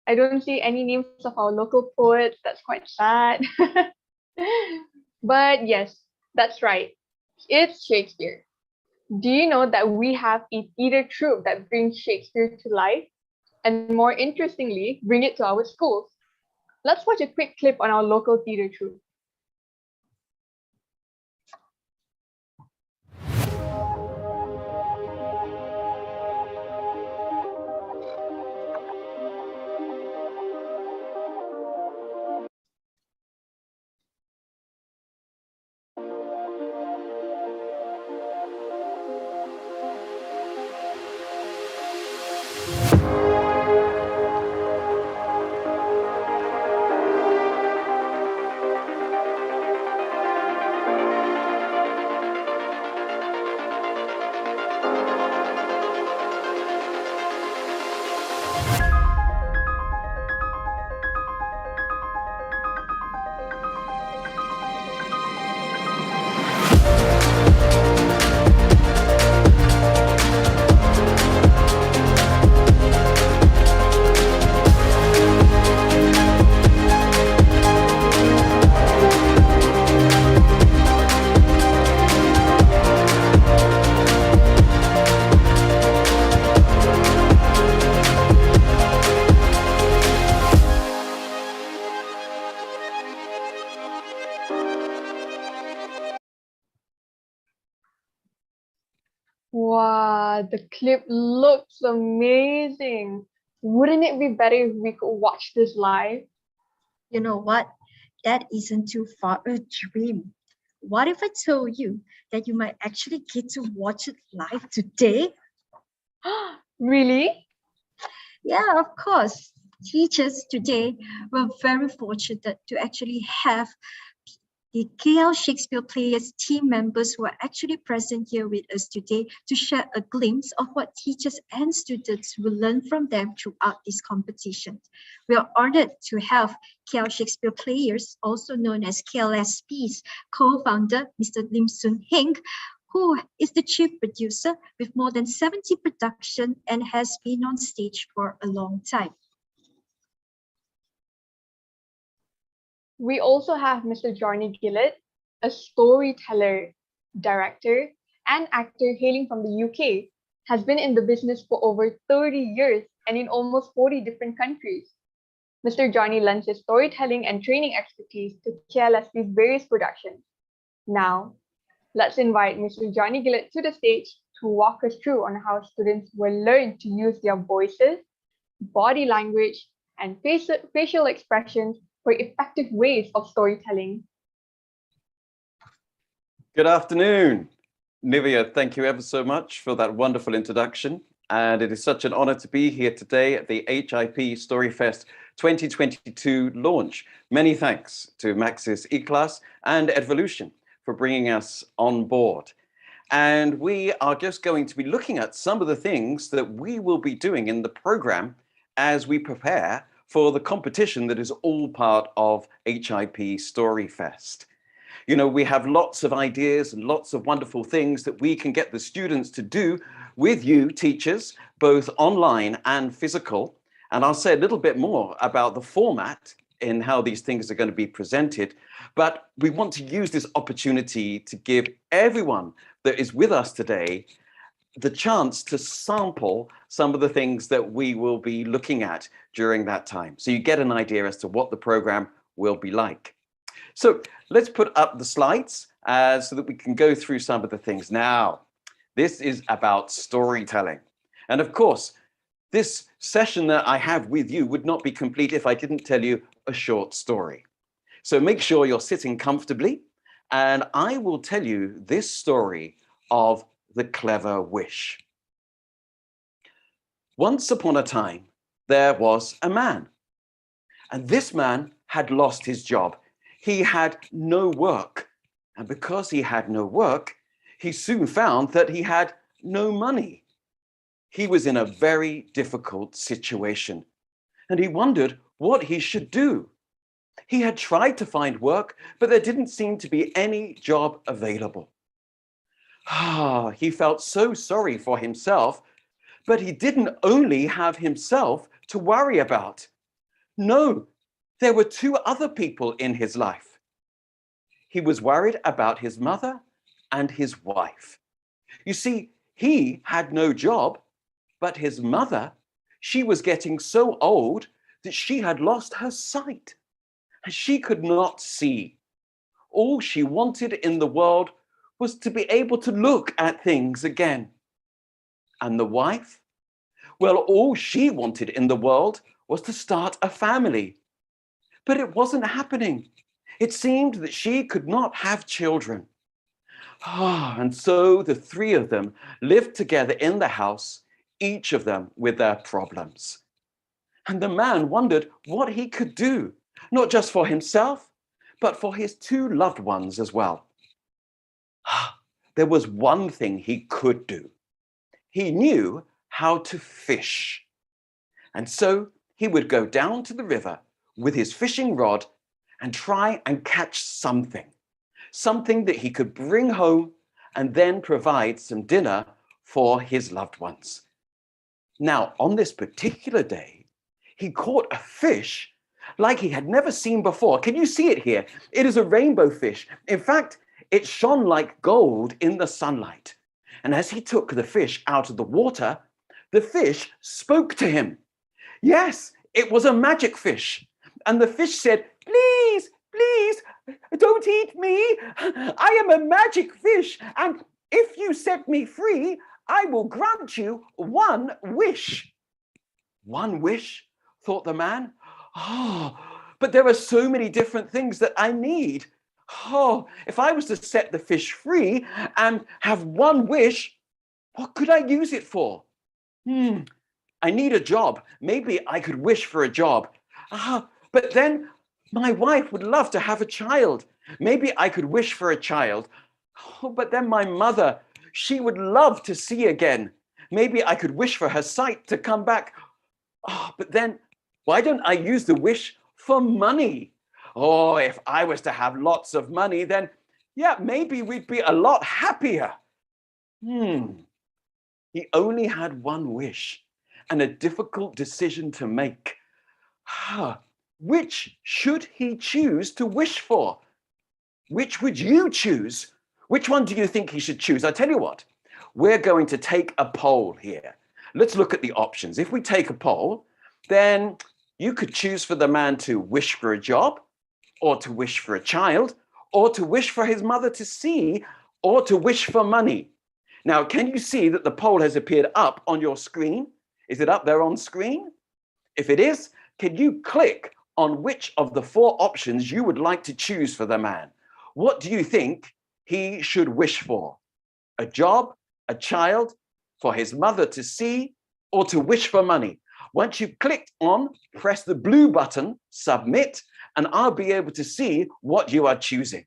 I don't see any names of our local poets. That's quite sad. But yes, that's right. It's Shakespeare. Do you know that we have a theater troupe that brings Shakespeare to life? And more interestingly, bring it to our schools. Let's watch a quick clip on our local theater troupe. The clip looks amazing. Wouldn't it be better if we could watch this live? You know what? That isn't too far a dream. What if I told you that you might actually get to watch it live today? Really? Yeah, of course. Teachers today were very fortunate to actually have the KL Shakespeare Players team members who are actually present here with us today to share a glimpse of what teachers and students will learn from them throughout this competition. We are honored to have KL Shakespeare Players, also known as KLSP's co-founder, Mr. Lim Soon Heng, who is the chief producer with more than 70 productions and has been on stage for a long time. We also have Mr. Johnny Gillett, a storyteller, director, and actor hailing from the UK, has been in the business for over 30 years and in almost 40 different countries. Mr. Johnny lends his storytelling and training expertise to KLSP's various productions. Now, let's invite Mr. Johnny Gillett to the stage to walk us through on how students will learn to use their voices, body language, and facial expressions for effective ways of storytelling. Good afternoon. Nivea, thank you ever so much for that wonderful introduction. And it is such an honor to be here today at the HIP StoryFest 2022 launch. Many thanks to Maxis eClass and Evolution for bringing us on board. And we are just going to be looking at some of the things that we will be doing in the program as we prepare for the competition that is all part of HIP StoryFest. You know, we have lots of ideas and lots of wonderful things that we can get the students to do with you, teachers, both online and physical. And I'll say a little bit more about the format in how these things are going to be presented. But we want to use this opportunity to give everyone that is with us today the chance to sample some of the things that we will be looking at during that time. So you get an idea as to what the program will be like. So let's put up the slides so that we can go through some of the things. Now, this is about storytelling. And of course, this session that I have with you would not be complete if I didn't tell you a short story. So make sure you're sitting comfortably, and I will tell you this story of the clever wish. Once upon a time, there was a man, and this man had lost his job. He had no work, and because he had no work, he soon found that he had no money. He was in a very difficult situation, and he wondered what he should do. He had tried to find work, but there didn't seem to be any job available. He felt so sorry for himself, but he didn't only have himself to worry about. No, there were two other people in his life. He was worried about his mother and his wife. You see, he had no job, but his mother, she was getting so old that she had lost her sight, and she could not see. All she wanted in the world was to be able to look at things again. And the wife? Well, all she wanted in the world was to start a family. But it wasn't happening. It seemed that she could not have children. And so the three of them lived together in the house, each of them with their problems. And the man wondered what he could do, not just for himself, but for his two loved ones as well. There was one thing he could do. He knew how to fish. And so he would go down to the river with his fishing rod and try and catch something that he could bring home and then provide some dinner for his loved ones. Now, on this particular day, he caught a fish like he had never seen before. Can you see it here? It is a rainbow fish. In fact, it shone like gold in the sunlight. And as he took the fish out of the water, the fish spoke to him. Yes, it was a magic fish. And the fish said, "Please, please, don't eat me. I am a magic fish. And if you set me free, I will grant you one wish. One wish, thought the man. Oh, but there are so many different things that I need. Oh, if I was to set the fish free and have one wish, what could I use it for? I need a job. Maybe I could wish for a job. But then my wife would love to have a child. Maybe I could wish for a child. Oh, but then my mother, she would love to see again. Maybe I could wish for her sight to come back. Oh, but then why don't I use the wish for money? Oh, if I was to have lots of money, then yeah, maybe we'd be a lot happier. He only had one wish and a difficult decision to make. Which should he choose to wish for? Which would you choose? Which one do you think he should choose? I tell you what, we're going to take a poll here. Let's look at the options. If we take a poll, then you could choose for the man to wish for a job, or to wish for a child, or to wish for his mother to see, or to wish for money. Now, can you see that the poll has appeared up on your screen? Is it up there on screen? If it is, can you click on which of the 4 options you would like to choose for the man? What do you think he should wish for? A job, a child, for his mother to see, or to wish for money? Once you've clicked on, press the blue button, submit, and I'll be able to see what you are choosing.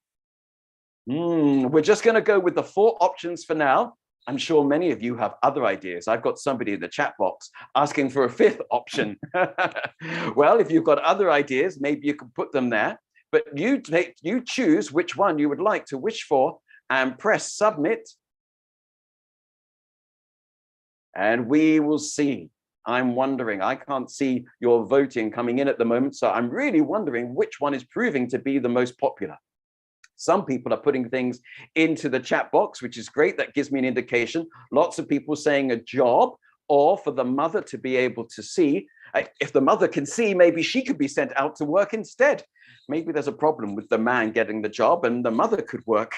We're just going to go with the 4 options for now. I'm sure many of you have other ideas. I've got somebody in the chat box asking for a 5th option. Well, if you've got other ideas, maybe you can put them there. But you choose which one you would like to wish for and press submit. And we will see. I'm wondering, I can't see your voting coming in at the moment, so I'm really wondering which one is proving to be the most popular. Some people are putting things into the chat box, which is great. That gives me an indication. Lots of people saying a job, or for the mother to be able to see. If the mother can see, maybe she could be sent out to work instead. Maybe there's a problem with the man getting the job and the mother could work.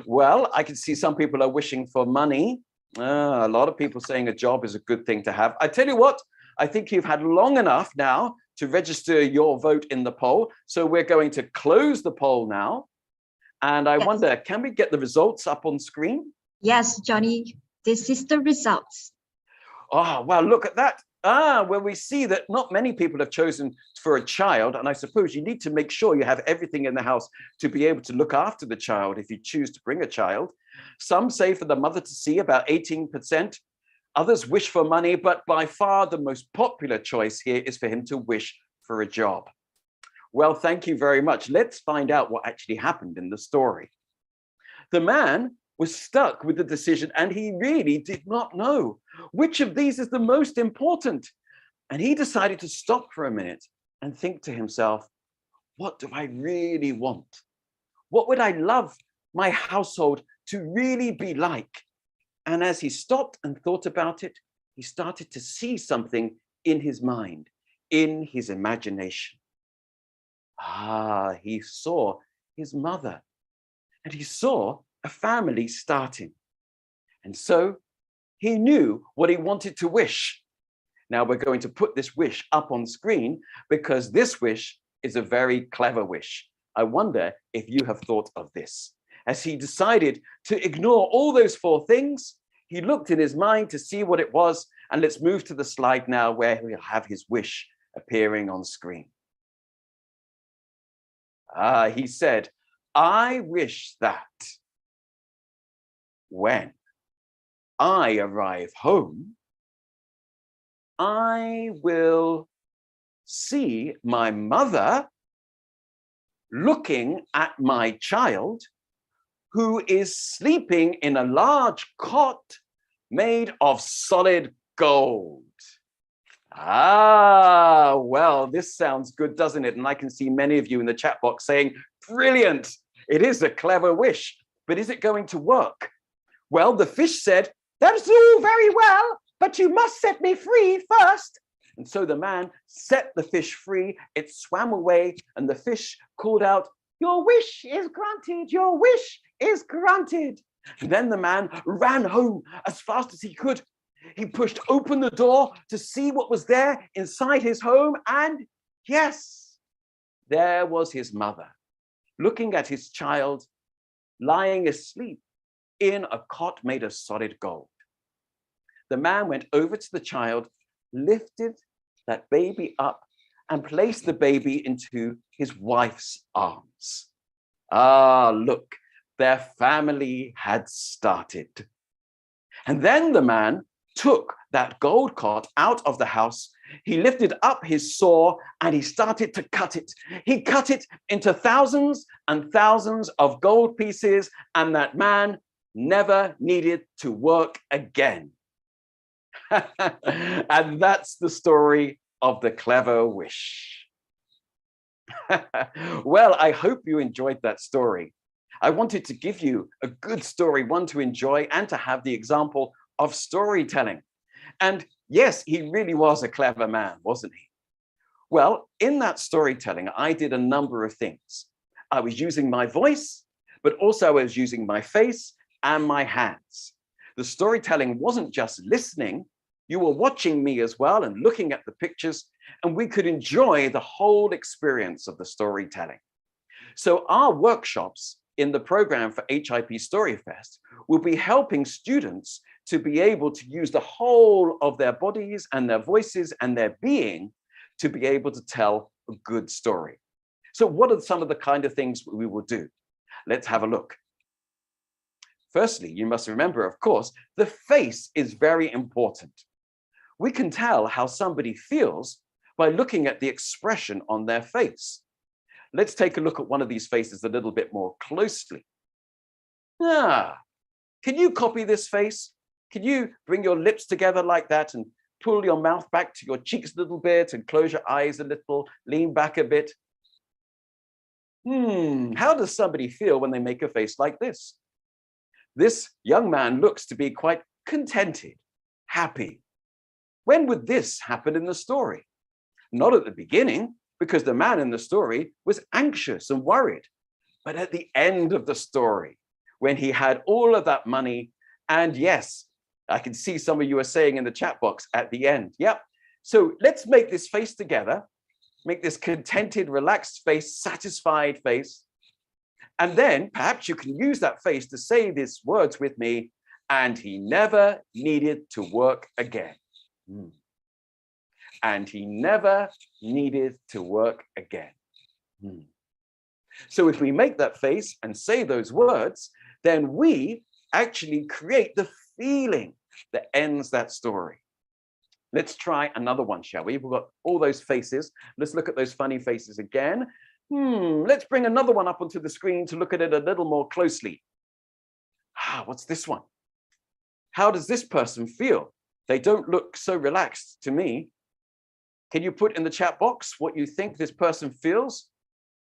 Well, I can see some people are wishing for money. A lot of people saying a job is a good thing to have. I tell you what, I think you've had long enough now to register your vote in the poll. So we're going to close the poll now. And I wonder, can we get the results up on screen? Yes, Johnny, this is the results. Oh, well, look at that. Well, we see that not many people have chosen for a child. And I suppose you need to make sure you have everything in the house to be able to look after the child if you choose to bring a child. Some say for the mother to see, about 18%. Others wish for money, but by far the most popular choice here is for him to wish for a job. Well, thank you very much. Let's find out what actually happened in the story. The man was stuck with the decision and he really did not know which of these is the most important. And he decided to stop for a minute and think to himself, what do I really want? What would I love my household to really be like? And as he stopped and thought about it, he started to see something in his mind, in his imagination. He saw his mother and he saw a family starting. And so he knew what he wanted to wish. Now we're going to put this wish up on screen because this wish is a very clever wish. I wonder if you have thought of this. As he decided to ignore all those 4 things, he looked in his mind to see what it was. And let's move to the slide now where we'll have his wish appearing on screen. He said, I wish that when I arrive home, I will see my mother looking at my child who is sleeping in a large cot made of solid gold. Well, this sounds good, doesn't it? And I can see many of you in the chat box saying, brilliant. It is a clever wish, but is it going to work? Well, the fish said, that's all very well, but you must set me free first. And so the man set the fish free. It swam away and the fish called out, your wish is granted. Your wish is granted. And then the man ran home as fast as he could. He pushed open the door to see what was there inside his home. And yes, there was his mother, looking at his child, lying asleep in a cot made of solid gold. The man went over to the child, lifted that baby up, and placed the baby into his wife's arms. Ah, look, their family had started. And then the man took that gold cot out of the house. He lifted up his saw and he started to cut it. He cut it into thousands and thousands of gold pieces, and that man never needed to work again. And that's the story of the clever wish. Well, I hope you enjoyed that story. I wanted to give you a good story, one to enjoy and to have the example of storytelling. And yes, he really was a clever man, wasn't he? Well, in that storytelling, I did a number of things. I was using my voice, but also I was using my face and my hands. The storytelling wasn't just listening. You were watching me as well and looking at the pictures, and we could enjoy the whole experience of the storytelling. So our workshops in the program for HIP StoryFest will be helping students to be able to use the whole of their bodies and their voices and their being to be able to tell a good story. So what are some of the kind of things we will do? Let's have a look. Firstly, you must remember, of course, the face is very important. We can tell how somebody feels by looking at the expression on their face. Let's take a look at one of these faces a little bit more closely. Can you copy this face? Can you bring your lips together like that and pull your mouth back to your cheeks a little bit and close your eyes a little, lean back a bit? How does somebody feel when they make a face like this? This young man looks to be quite contented, happy. When would this happen in the story? Not at the beginning, because the man in the story was anxious and worried, but at the end of the story, when he had all of that money, and yes, I can see some of you are saying in the chat box at the end. Yep. So let's make this face together, make this contented, relaxed face, satisfied face. And then perhaps you can use that face to say these words with me, and he never needed to work again. And he never needed to work again. So if we make that face and say those words, then we actually create the feeling that ends that story. Let's try another one, shall we? We've got all those faces. Let's look at those funny faces again. Let's bring another one up onto the screen to look at it a little more closely. What's this one? How does this person feel? They don't look so relaxed to me. Can you put in the chat box what you think this person feels?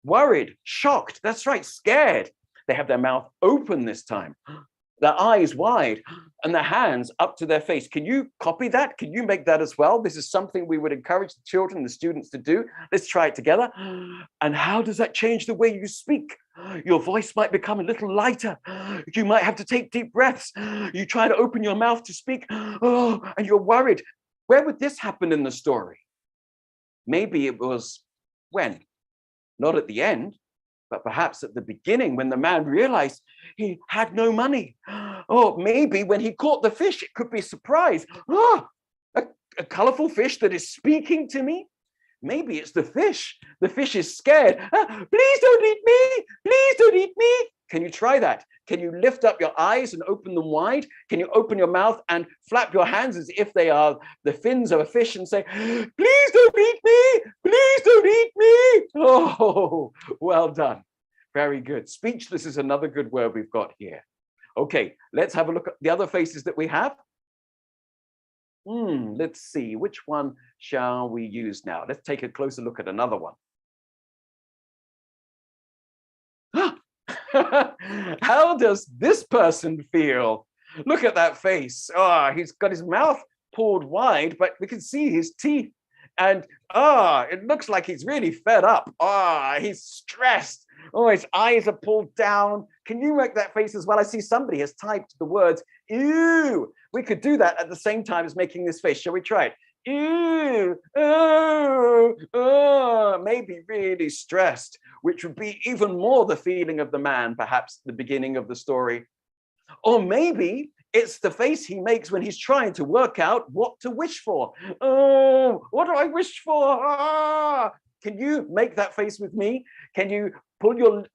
Worried, shocked, that's right, scared. They have their mouth open this time, their eyes wide, and their hands up to their face. Can you copy that? Can you make that as well? This is something we would encourage the children, the students to do. Let's try it together. And how does that change the way you speak? Your voice might become a little lighter. You might have to take deep breaths. You try to open your mouth to speak. And you're worried. Where would this happen in the story? Maybe it was when? Not at the end, but perhaps at the beginning when the man realized he had no money. Or maybe when he caught the fish, it could be a surprise. A colorful fish that is speaking to me. Maybe it's the fish. The fish is scared. Please don't eat me. Please don't eat me. Can you try that? Can you lift up your eyes and open them wide? Can you open your mouth and flap your hands as if they are the fins of a fish and say, please don't eat me. Please don't eat me. Oh, well done. Very good. Speechless is another good word we've got here. Okay, let's have a look at the other faces that we have. Let's see, which one shall we use now? Let's take a closer look at another one. How does this person feel? Look at that face. He's got his mouth pulled wide, but we can see his teeth. And it looks like he's really fed up. He's stressed. His eyes are pulled down. Can you make that face as well? I see somebody has typed the words, ew. We could do that at the same time as making this face. Shall we try it? Ew, maybe really stressed, which would be even more the feeling of the man, perhaps at the beginning of the story. Or maybe it's the face he makes when he's trying to work out what to wish for. Oh, what do I wish for? Can you make that face with me? Can you pull your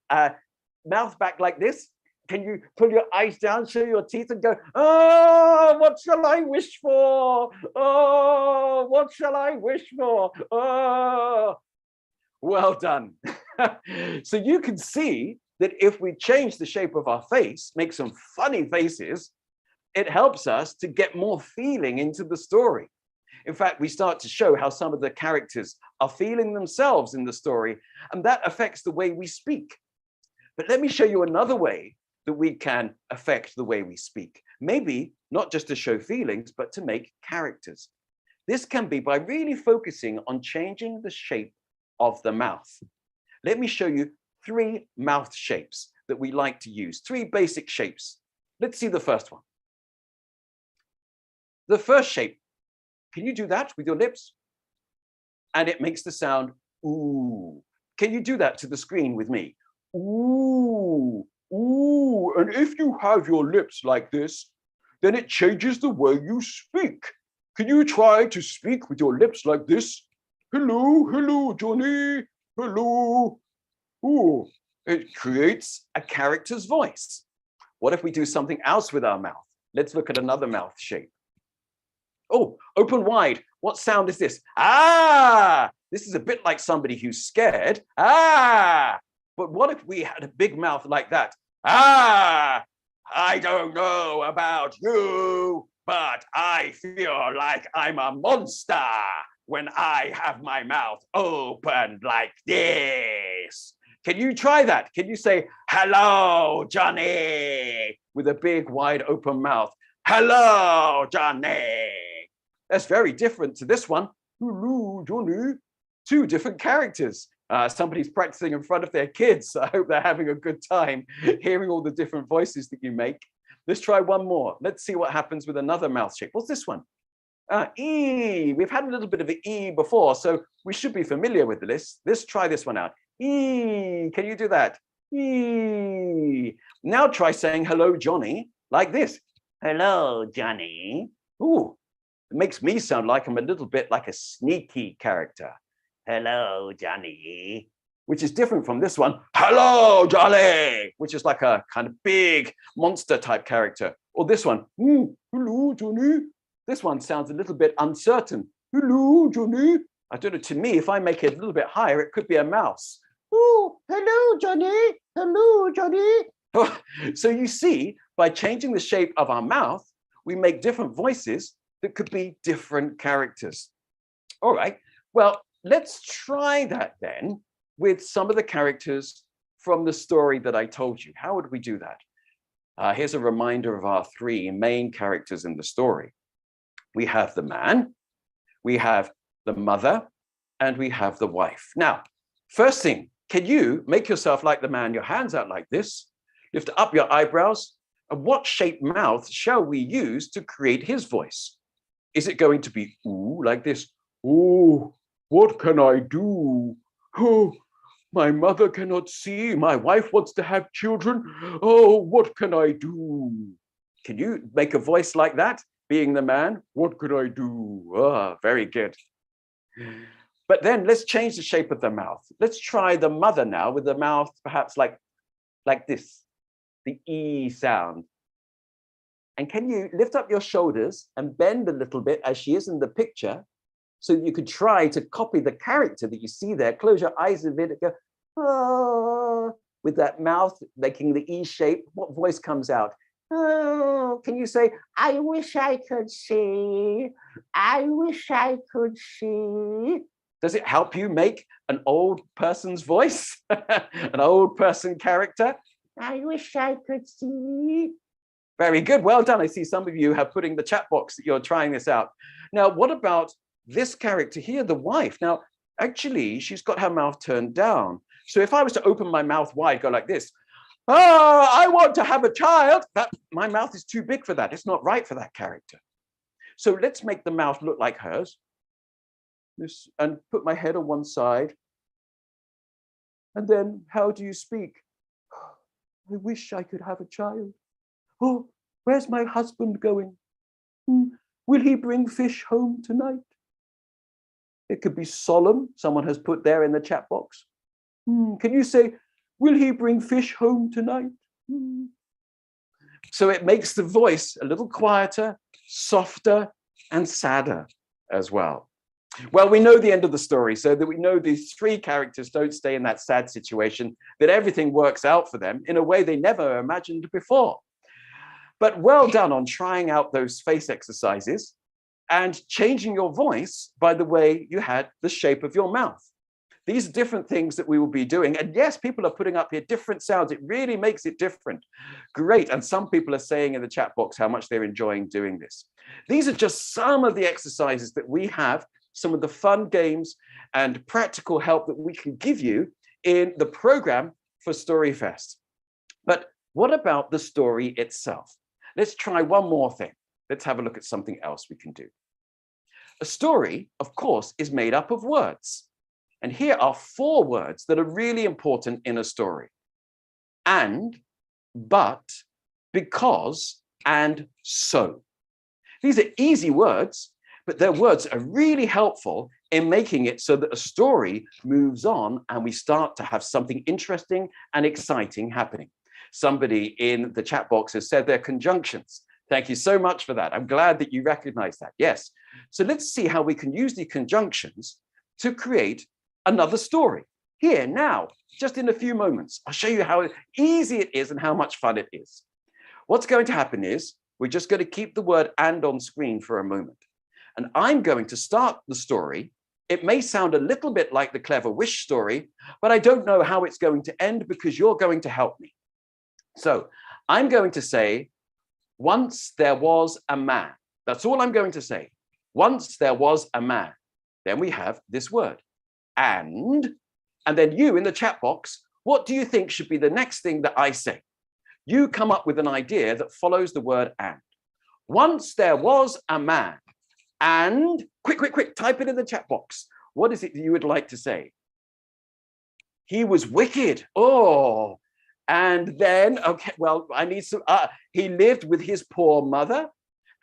mouth back like this? Can you pull your eyes down, show your teeth and go, what shall I wish for? What shall I wish for? Well done. So you can see that if we change the shape of our face, make some funny faces, it helps us to get more feeling into the story. In fact, we start to show how some of the characters are feeling themselves in the story, and that affects the way we speak. But let me show you another way that we can affect the way we speak. Maybe not just to show feelings, but to make characters. This can be by really focusing on changing the shape of the mouth. Let me show you 3 mouth shapes that we like to use, 3 basic shapes. Let's see the first one. The first shape, can you do that with your lips? And it makes the sound ooh. Can you do that to the screen with me? Ooh, ooh. And if you have your lips like this, then it changes the way you speak. Can you try to speak with your lips like this? Hello, hello, Johnny. Hello. Ooh, it creates a character's voice. What if we do something else with our mouth? Let's look at another mouth shape. Oh, open wide. What sound is this? This is a bit like somebody who's scared. But what if we had a big mouth like that? I don't know about you, but I feel like I'm a monster when I have my mouth open like this. Can you try that? Can you say, hello, Johnny, with a big, wide open mouth? Hello, Johnny. That's very different to this one. Hello, Johnny. 2 different characters. Somebody's practicing in front of their kids. I hope they're having a good time hearing all the different voices that you make. Let's try one more. Let's see what happens with another mouth shape. What's this one? E. We've had a little bit of an E before, so we should be familiar with this. Let's try this one out. E. Can you do that? E. Now try saying hello, Johnny, like this. Hello, Johnny. Ooh, it makes me sound like I'm a little bit like a sneaky character. Hello, Johnny, which is different from this one. Hello, Johnny, which is like a kind of big monster type character. Or this one. Hello, Johnny. This one sounds a little bit uncertain. Hello, Johnny. I don't know, to me, if I make it a little bit higher, it could be a mouse. Oh, hello, Johnny. Hello, Johnny. So you see, by changing the shape of our mouth, we make different voices that could be different characters. All right, well, let's try that then with some of the characters from the story that I told you. How would we do that? Here's a reminder of our 3 main characters in the story. We have the man, we have the mother, and we have the wife. Now, first thing, can you make yourself like the man, your hands out like this, lift up your eyebrows, and what shaped mouth shall we use to create his voice? Is it going to be ooh, like this? Ooh, what can I do? Oh, my mother cannot see. My wife wants to have children. Oh, what can I do? Can you make a voice like that, being the man? What could I do? Very good. But then let's change the shape of the mouth. Let's try the mother now with the mouth perhaps like this, the E sound. And can you lift up your shoulders and bend a little bit as she is in the picture, so you could try to copy the character that you see there. Close your eyes a bit and go, with that mouth making the E shape. What voice comes out? Oh, can you say, I wish I could see. I wish I could see. Does it help you make an old person's voice? An old person character? I wish I could see. Very good. Well done. I see some of you have put in the chat box that you're trying this out. Now, what about this character here, the wife. Now, actually, she's got her mouth turned down. So if I was to open my mouth wide, go like this, oh, I want to have a child, my mouth is too big for that. It's not right for that character. So let's make the mouth look like hers. This, and put my head on one side. And then, how do you speak? I wish I could have a child. Oh, where's my husband going? Will he bring fish home tonight? It could be solemn. Someone has put there in the chat box. Can you say, will he bring fish home tonight? So it makes the voice a little quieter, softer, and sadder as well. Well, we know the end of the story, so that we know these three characters don't stay in that sad situation, that everything works out for them in a way they never imagined before. But well done on trying out those face exercises and changing your voice by the way you had the shape of your mouth. These are different things that we will be doing. And yes, people are putting up here different sounds. It really makes it different. Great. And some people are saying in the chat box how much they're enjoying doing this. These are just some of the exercises that we have, some of the fun games and practical help that we can give you in the program for StoryFest. But what about the story itself? Let's try one more thing. Let's have a look at something else we can do. A story, of course, is made up of words. And here are 4 words that are really important in a story. And, but, because, and so. These are easy words, but their words are really helpful in making it so that a story moves on and we start to have something interesting and exciting happening. Somebody in the chat box has said they're conjunctions. Thank you so much for that. I'm glad that you recognize that. Yes. So let's see how we can use the conjunctions to create another story. Here, now, just in a few moments, I'll show you how easy it is and how much fun it is. What's going to happen is we're just going to keep the word "and" on screen for a moment. And I'm going to start the story. It may sound a little bit like the Clever Wish story, but I don't know how it's going to end because you're going to help me. So I'm going to say, once there was a man. That's all I'm going to say. Once there was a man. Then we have this word, and then you in the chat box, what do you think should be the next thing that I say? You come up with an idea that follows the word "and." Once there was a man, and quick, type it in the chat box. What is it that you would like to say? He was wicked. Oh, and then, okay, well, I need some, he lived with his poor mother,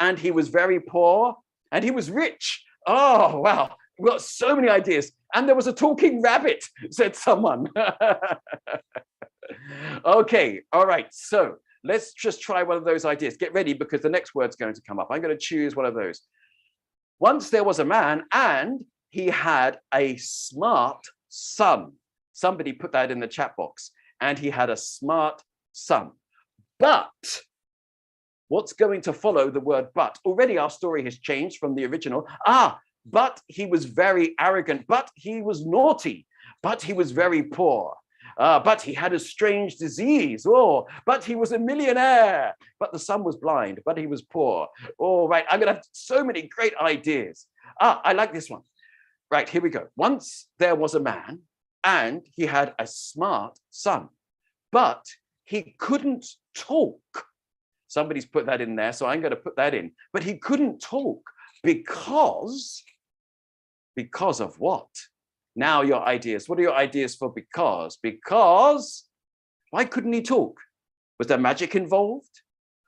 and he was very poor, and he was rich. Oh, wow, we've got so many ideas. And there was a talking rabbit, said someone. Okay, all right, so let's just try one of those ideas. Get ready because the next word's going to come up. I'm going to choose one of those. Once there was a man, and he had a smart son. Somebody put that in the chat box. And he had a smart son. But what's going to follow the word "but"? Already our story has changed from the original. But he was very arrogant. But he was naughty. But he was very poor. But he had a strange disease. Oh, but he was a millionaire. But the son was blind. But he was poor. All right, I'm going to have so many great ideas. I like this one. Right, here we go. Once there was a man, and he had a smart son, but he couldn't talk. Somebody's put that in there, so I'm going to put that in. But he couldn't talk because of what? Now your ideas. What are your ideas for because? Because, why couldn't he talk? Was there magic involved?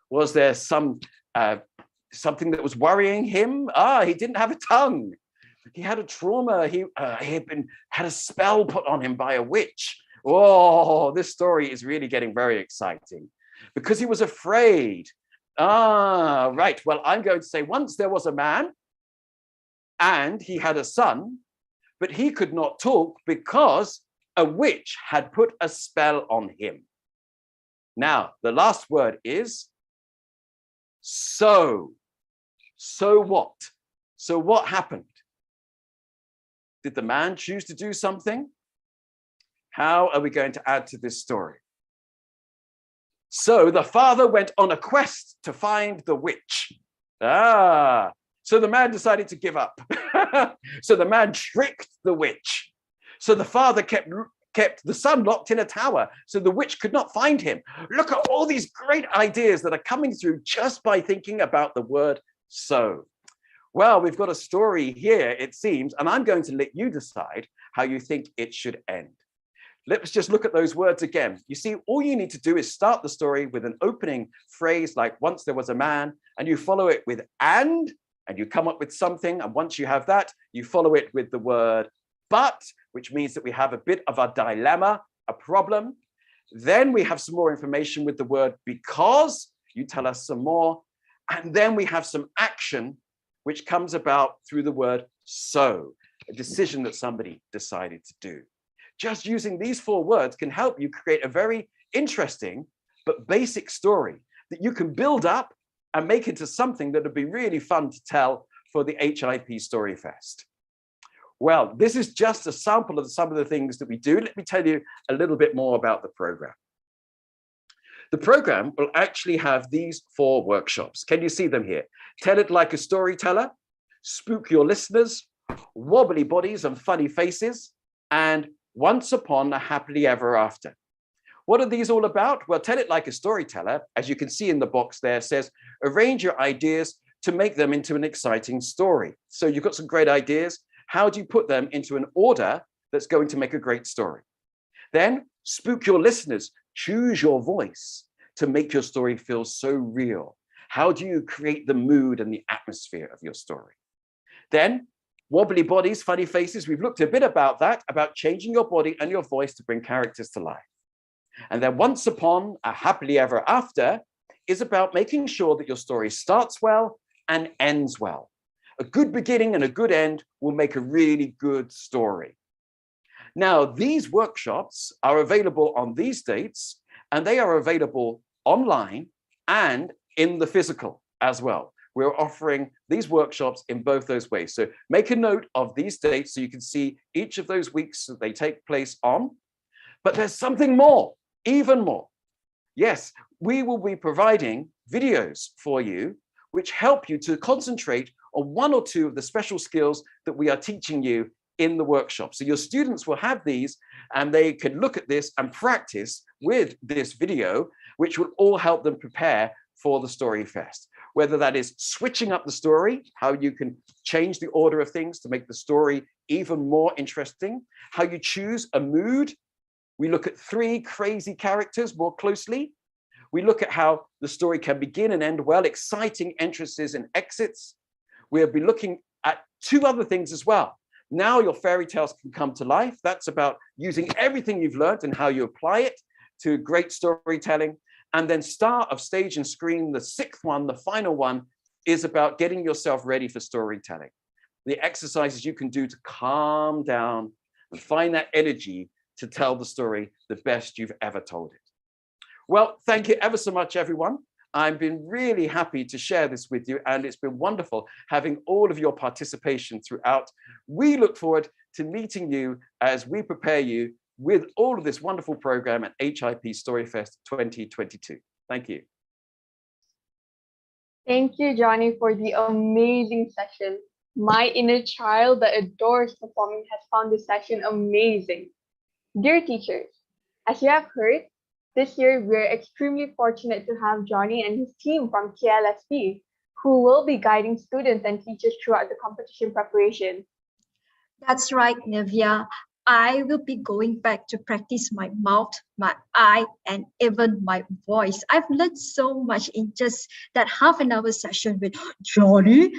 Was there something that was worrying him? He didn't have a tongue. He had a trauma. He had a spell put on him by a witch. Oh, this story is really getting very exciting because he was afraid. Right. Well, I'm going to say once there was a man and he had a son, but he could not talk because a witch had put a spell on him. Now, the last word is so. So what? So what happened? Did the man choose to do something? How are we going to add to this story? So the father went on a quest to find the witch. So the man decided to give up. So the man tricked the witch. So the father kept the son locked in a tower so the witch could not find him. Look at all these great ideas that are coming through just by thinking about the word so. Well, we've got a story here, it seems, and I'm going to let you decide how you think it should end. Let's just look at those words again. You see, all you need to do is start the story with an opening phrase like once there was a man, and you follow it with and you come up with something. And once you have that, you follow it with the word but, which means that we have a bit of a dilemma, a problem. Then we have some more information with the word because, you tell us some more. And then we have some action, which comes about through the word so, a decision that somebody decided to do. Just using these 4 words can help you create a very interesting but basic story that you can build up and make into something that would be really fun to tell for the HIP StoryFest. Well, this is just a sample of some of the things that we do. Let me tell you a little bit more about the program. The program will actually have these 4 workshops. Can you see them here? Tell it like a storyteller, spook your listeners, wobbly bodies and funny faces, and once upon a happily ever after. What are these all about? Well, tell it like a storyteller, as you can see in the box there, says, arrange your ideas to make them into an exciting story. So you've got some great ideas. How do you put them into an order that's going to make a great story? Then spook your listeners, choose your voice to make your story feel so real. How do you create the mood and the atmosphere of your story? Then wobbly bodies, funny faces. We've looked a bit about that, about changing your body and your voice to bring characters to life. And then once upon a happily ever after is about making sure that your story starts well and ends well. A good beginning and a good end will make a really good story. Now, these workshops are available on these dates, and they are available online and in the physical as well. We're offering these workshops in both those ways. So make a note of these dates so you can see each of those weeks that they take place on. But there's something more, even more. Yes, we will be providing videos for you which help you to concentrate on 1 or 2 of the special skills that we are teaching you in the workshop. So your students will have these and they can look at this and practice with this video, which will all help them prepare for the StoryFest. Whether that is switching up the story, how you can change the order of things to make the story even more interesting, how you choose a mood. We look at 3 crazy characters more closely. We look at how the story can begin and end well, exciting entrances and exits. We'll be looking at 2 other things as well. Now your fairy tales can come to life. That's about using everything you've learned and how you apply it to great storytelling. And then start of stage and screen, the 6th one, the final one, is about getting yourself ready for storytelling. The exercises you can do to calm down and find that energy to tell the story the best you've ever told it. Well, thank you ever so much, everyone. I've been really happy to share this with you, and it's been wonderful having all of your participation throughout. We look forward to meeting you as we prepare you with all of this wonderful program at HIP StoryFest 2022. Thank you. Thank you, Johnny, for the amazing session. My inner child that adores performing has found this session amazing. Dear teachers, as you have heard, this year we're extremely fortunate to have Johnny and his team from KLSP, who will be guiding students and teachers throughout the competition preparation. That's right, Nivya. I will be going back to practice my mouth, my eye, and even my voice. I've learned so much in just that half an hour session with Johnny.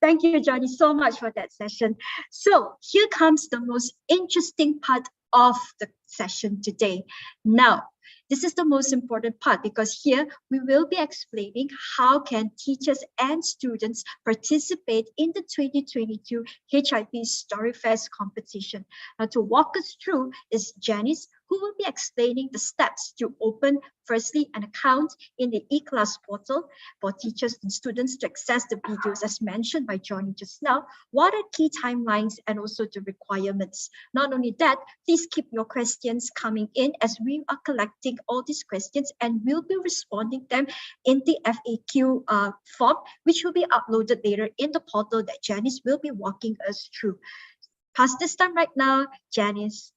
Thank you, Johnny, so much for that session. So here comes the most interesting part of the session today. Now, this is the most important part because here we will be explaining how can teachers and students participate in the 2022 HIP StoryFest competition. Now to walk us through is Janice, who will be explaining the steps to open, firstly, an account in the eClass portal for teachers and students to access the videos as mentioned by Johnny just now. What are key timelines and also the requirements? Not only that, please keep your questions coming in as we are collecting all these questions and we'll be responding them in the FAQ form, which will be uploaded later in the portal that Janice will be walking us through. Pass this time right now, Janice.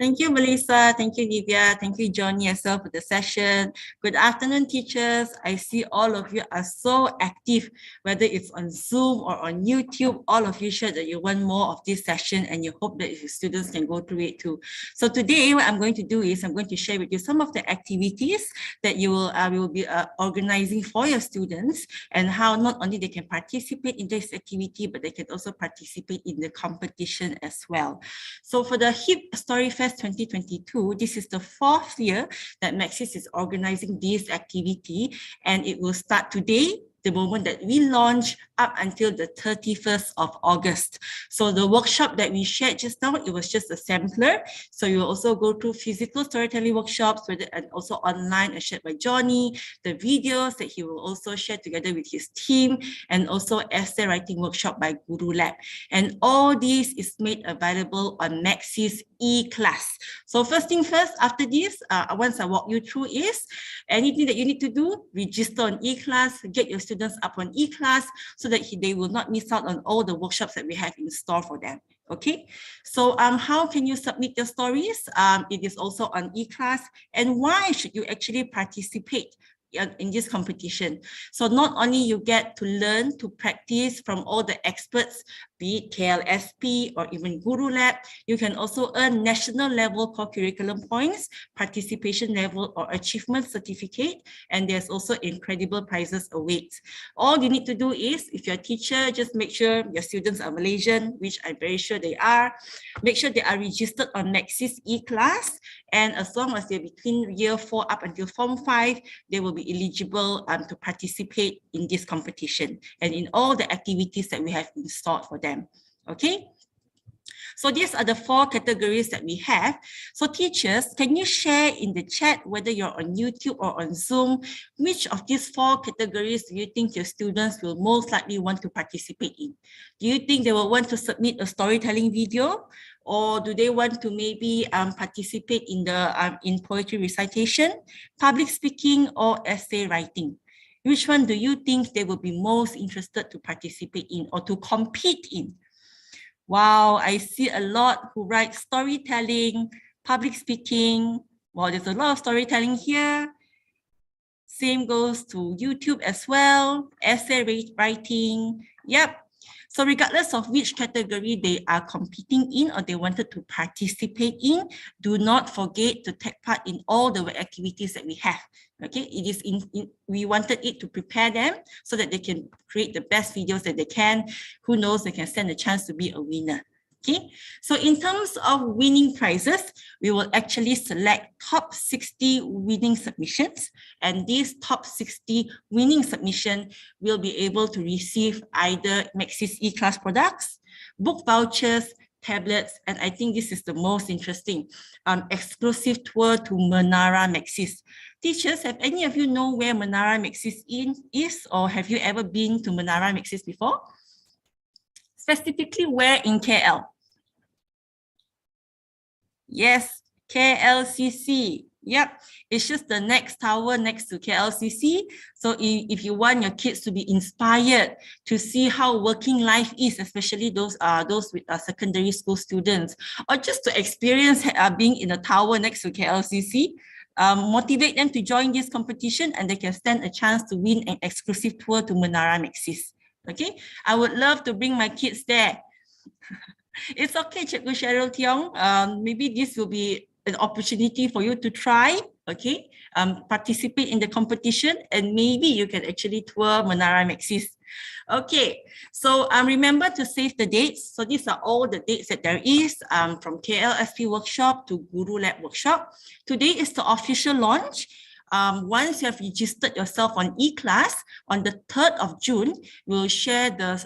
Thank you, Melissa. Thank you, Divya. Thank you, Johnny, as well for the session. Good afternoon, teachers. I see all of you are so active, whether it's on Zoom or on YouTube. All of you shared that you want more of this session and you hope that your students can go through it too. So today, what I'm going to do is I'm going to share with you some of the activities that you will be organizing for your students and how not only they can participate in this activity, but they can also participate in the competition as well. So for the HIP StoryFest 2022, this is the 4th year that Maxis is organizing this activity, and it will start today, the moment that we launch, up until the 31st of August. So the workshop that we shared just now, it was just a sampler. So you will also go through physical storytelling workshops, and also online as shared by Johnny, the videos that he will also share together with his team, and also essay writing workshop by Guru Lab. And all this is made available on Maxis eClass. So first thing first, after this, once I walk you through is, anything that you need to do, register on eClass, get your students up on eClass so that they will not miss out on all the workshops that we have in store for them. Okay, so how can you submit your stories? It is also on eClass. And why should you actually participate in this competition? So not only you get to learn, to practice from all the experts, be it KLSP or even Guru Lab, you can also earn national level core curriculum points, participation level or achievement certificate, and there's also incredible prizes await. All you need to do is, if you're a teacher, just make sure your students are Malaysian, which I'm very sure they are. Make sure they are registered on Maxis eClass, and as long as they're between year 4 up until Form 5, they will be eligible to participate in this competition and in all the activities that we have installed for them. Okay, so these are the 4 categories that we have. So teachers, can you share in the chat, whether you're on YouTube or on Zoom, which of these 4 categories do you think your students will most likely want to participate in? Do you think they will want to submit a storytelling video? Or do they want to maybe participate in the in poetry recitation, public speaking, or essay writing? Which one do you think they will be most interested to participate in or to compete in? Wow, I see a lot who write storytelling, public speaking. Wow, there's a lot of storytelling here. Same goes to YouTube as well, essay writing. Yep. So regardless of which category they are competing in or they wanted to participate in, do not forget to take part in all the activities that we have. Okay, it is we wanted it to prepare them so that they can create the best videos that they can. Who knows, they can stand a chance to be a winner. Okay, so in terms of winning prizes, we will actually select top 60 winning submissions, and these top 60 winning submissions will be able to receive either Maxis eClass products, book vouchers, tablets, and I think this is the most interesting, exclusive tour to Menara Maxis. Teachers, have any of you know where Menara Maxis is, or have you ever been to Menara Maxis before? Specifically, where in KL? Yes, KLCC. Yep, it's just the next tower next to KLCC. So if you want your kids to be inspired to see how working life is, especially those with secondary school students, or just to experience being in a tower next to KLCC, motivate them to join this competition and they can stand a chance to win an exclusive tour to Menara Maxis. Okay, I would love to bring my kids there. It's okay, Cikgu Cheryl Tiong. Maybe this will be an opportunity for you to try, okay, participate in the competition, and maybe you can actually tour Menara Maxis. Okay, so remember to save the dates. So these are all the dates that there is from KLSP workshop to Guru Lab workshop. Today is the official launch. Once you have registered yourself on eClass, on the 3rd of June, we'll share the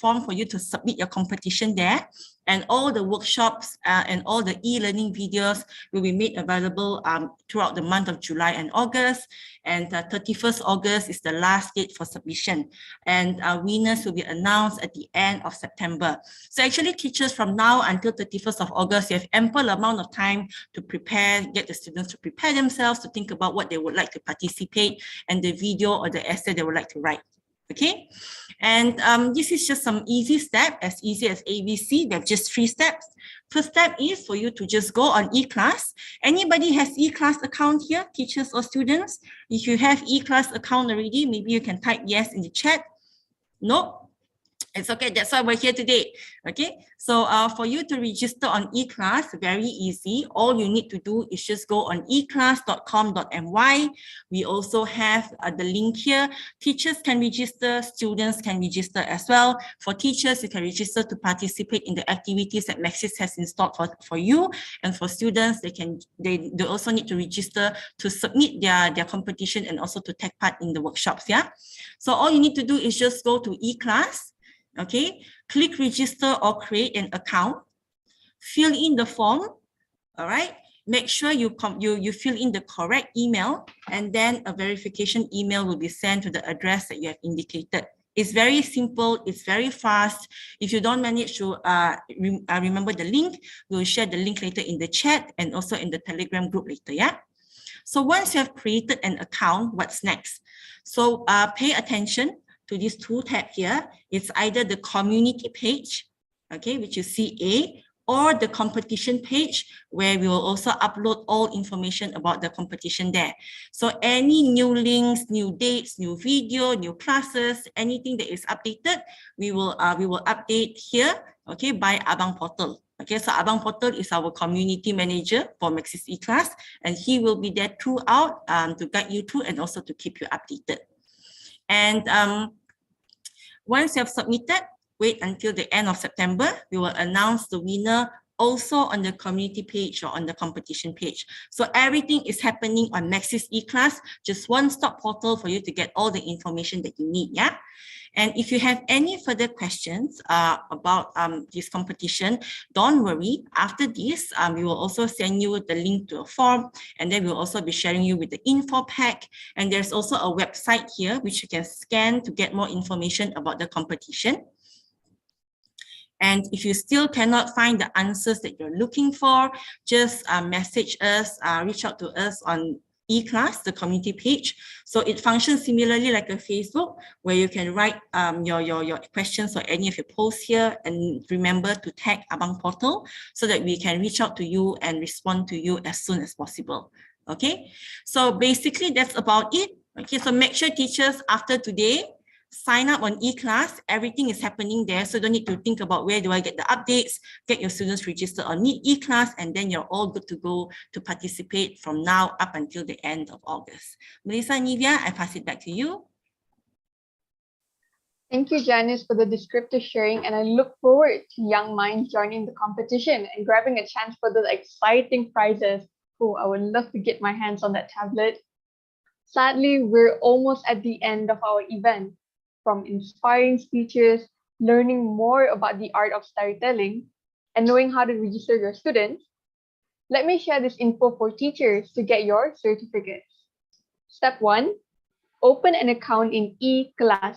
form for you to submit your competition there. And all the workshops and all the e-learning videos will be made available throughout the month of July and August. And 31st August is the last date for submission. And winners will be announced at the end of September. So actually teachers from now until 31st of August, you have ample amount of time to prepare, get the students to prepare themselves, to think about what they would like to participate and the video or the essay they would like to write. Okay, and this is just some easy step, as easy as ABC. There are just 3 steps. First step is for you to just go on eClass. Anybody has eClass account here, teachers or students? If you have eClass account already, maybe you can type yes in the chat. No? It's okay, that's why we're here today. Okay, so for you to register on eClass, very easy. All you need to do is just go on eclass.com.my. We also have the link here. Teachers can register, students can register as well. For teachers, you can register to participate in the activities that Maxis has installed for you. And for students, they also need to register to submit their competition and also to take part in the workshops. Yeah. So all you need to do is just go to eClass. Okay, click register or create an account, fill in the form, all right? Make sure you fill in the correct email, and then a verification email will be sent to the address that you have indicated. It's very simple, it's very fast. If you don't manage to remember the link, we'll share the link later in the chat and also in the Telegram group later, yeah? So once you have created an account, what's next? So pay attention to these 2 tabs here. It's either the community page, okay, which is CA, or the competition page, where we will also upload all information about the competition there. So any new links, new dates, new video, new classes, anything that is updated, we will update here, okay, by Abang Portal. Okay, so Abang Portal is our community manager for Maxis eClass, and he will be there throughout to guide you through and also to keep you updated. And once you have submitted, wait until the end of September. We will announce the winner also on the community page or on the competition page. So everything is happening on Maxis eClass, just one-stop portal for you to get all the information that you need, yeah? And if you have any further questions about this competition, don't worry. After this, we will also send you the link to a form, and then we'll also be sharing you with the info pack. And there's also a website here which you can scan to get more information about the competition. And if you still cannot find the answers that you're looking for, just message us, reach out to us on eClass, the community page. So it functions similarly like a Facebook, where you can write your questions or any of your posts here, and remember to tag Abang Portal so that we can reach out to you and respond to you as soon as possible. Okay, so basically that's about it. Okay, so make sure teachers after today sign up on eClass. Everything is happening there, so don't need to think about where do I get the updates. Get your students registered on eClass, and then you're all good to go to participate from now up until the end of August. Melissa, Nivia, I pass it back to you. Thank you, Janice, for the descriptive sharing, and I look forward to young minds joining the competition and grabbing a chance for those exciting prizes. Oh, I would love to get my hands on that tablet. Sadly, we're almost at the end of our event. From inspiring speeches, learning more about the art of storytelling, and knowing how to register your students, let me share this info for teachers to get your certificates. Step 1, open an account in eClass.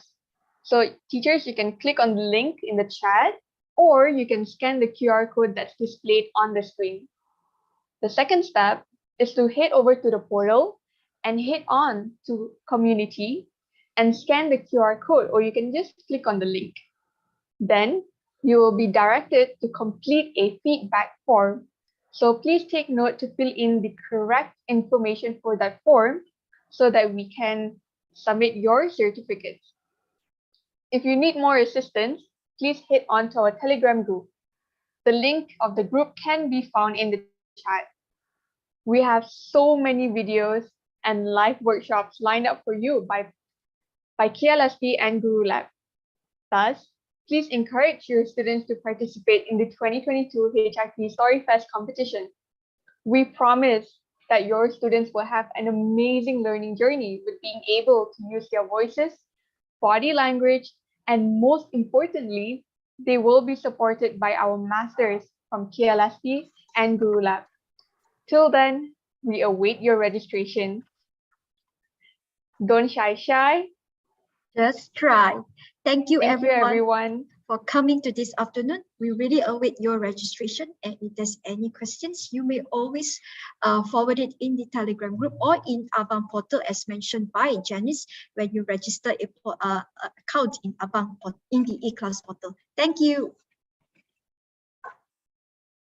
So teachers, you can click on the link in the chat, or you can scan the QR code that's displayed on the screen. The second step is to head over to the portal and head on to community and scan the QR code, or you can just click on the link. Then you will be directed to complete a feedback form. So please take note to fill in the correct information for that form so that we can submit your certificates. If you need more assistance, please head on to our Telegram group. The link of the group can be found in the chat. We have so many videos and live workshops lined up for you by KLSP and Guru Lab. Thus, please encourage your students to participate in the 2022 HIP StoryFest competition. We promise that your students will have an amazing learning journey with being able to use their voices, body language, and most importantly, They will be supported by our masters from KLSP and Guru Lab. Till then, we await your registration. Don't shy. Just try. Thank you, Thank you, everyone. for coming to this afternoon. We really await your registration. And if there's any questions, you may always forward it in the Telegram group or in Abang portal as mentioned by Janice when you register a account in Abang in the eClass portal. Thank you.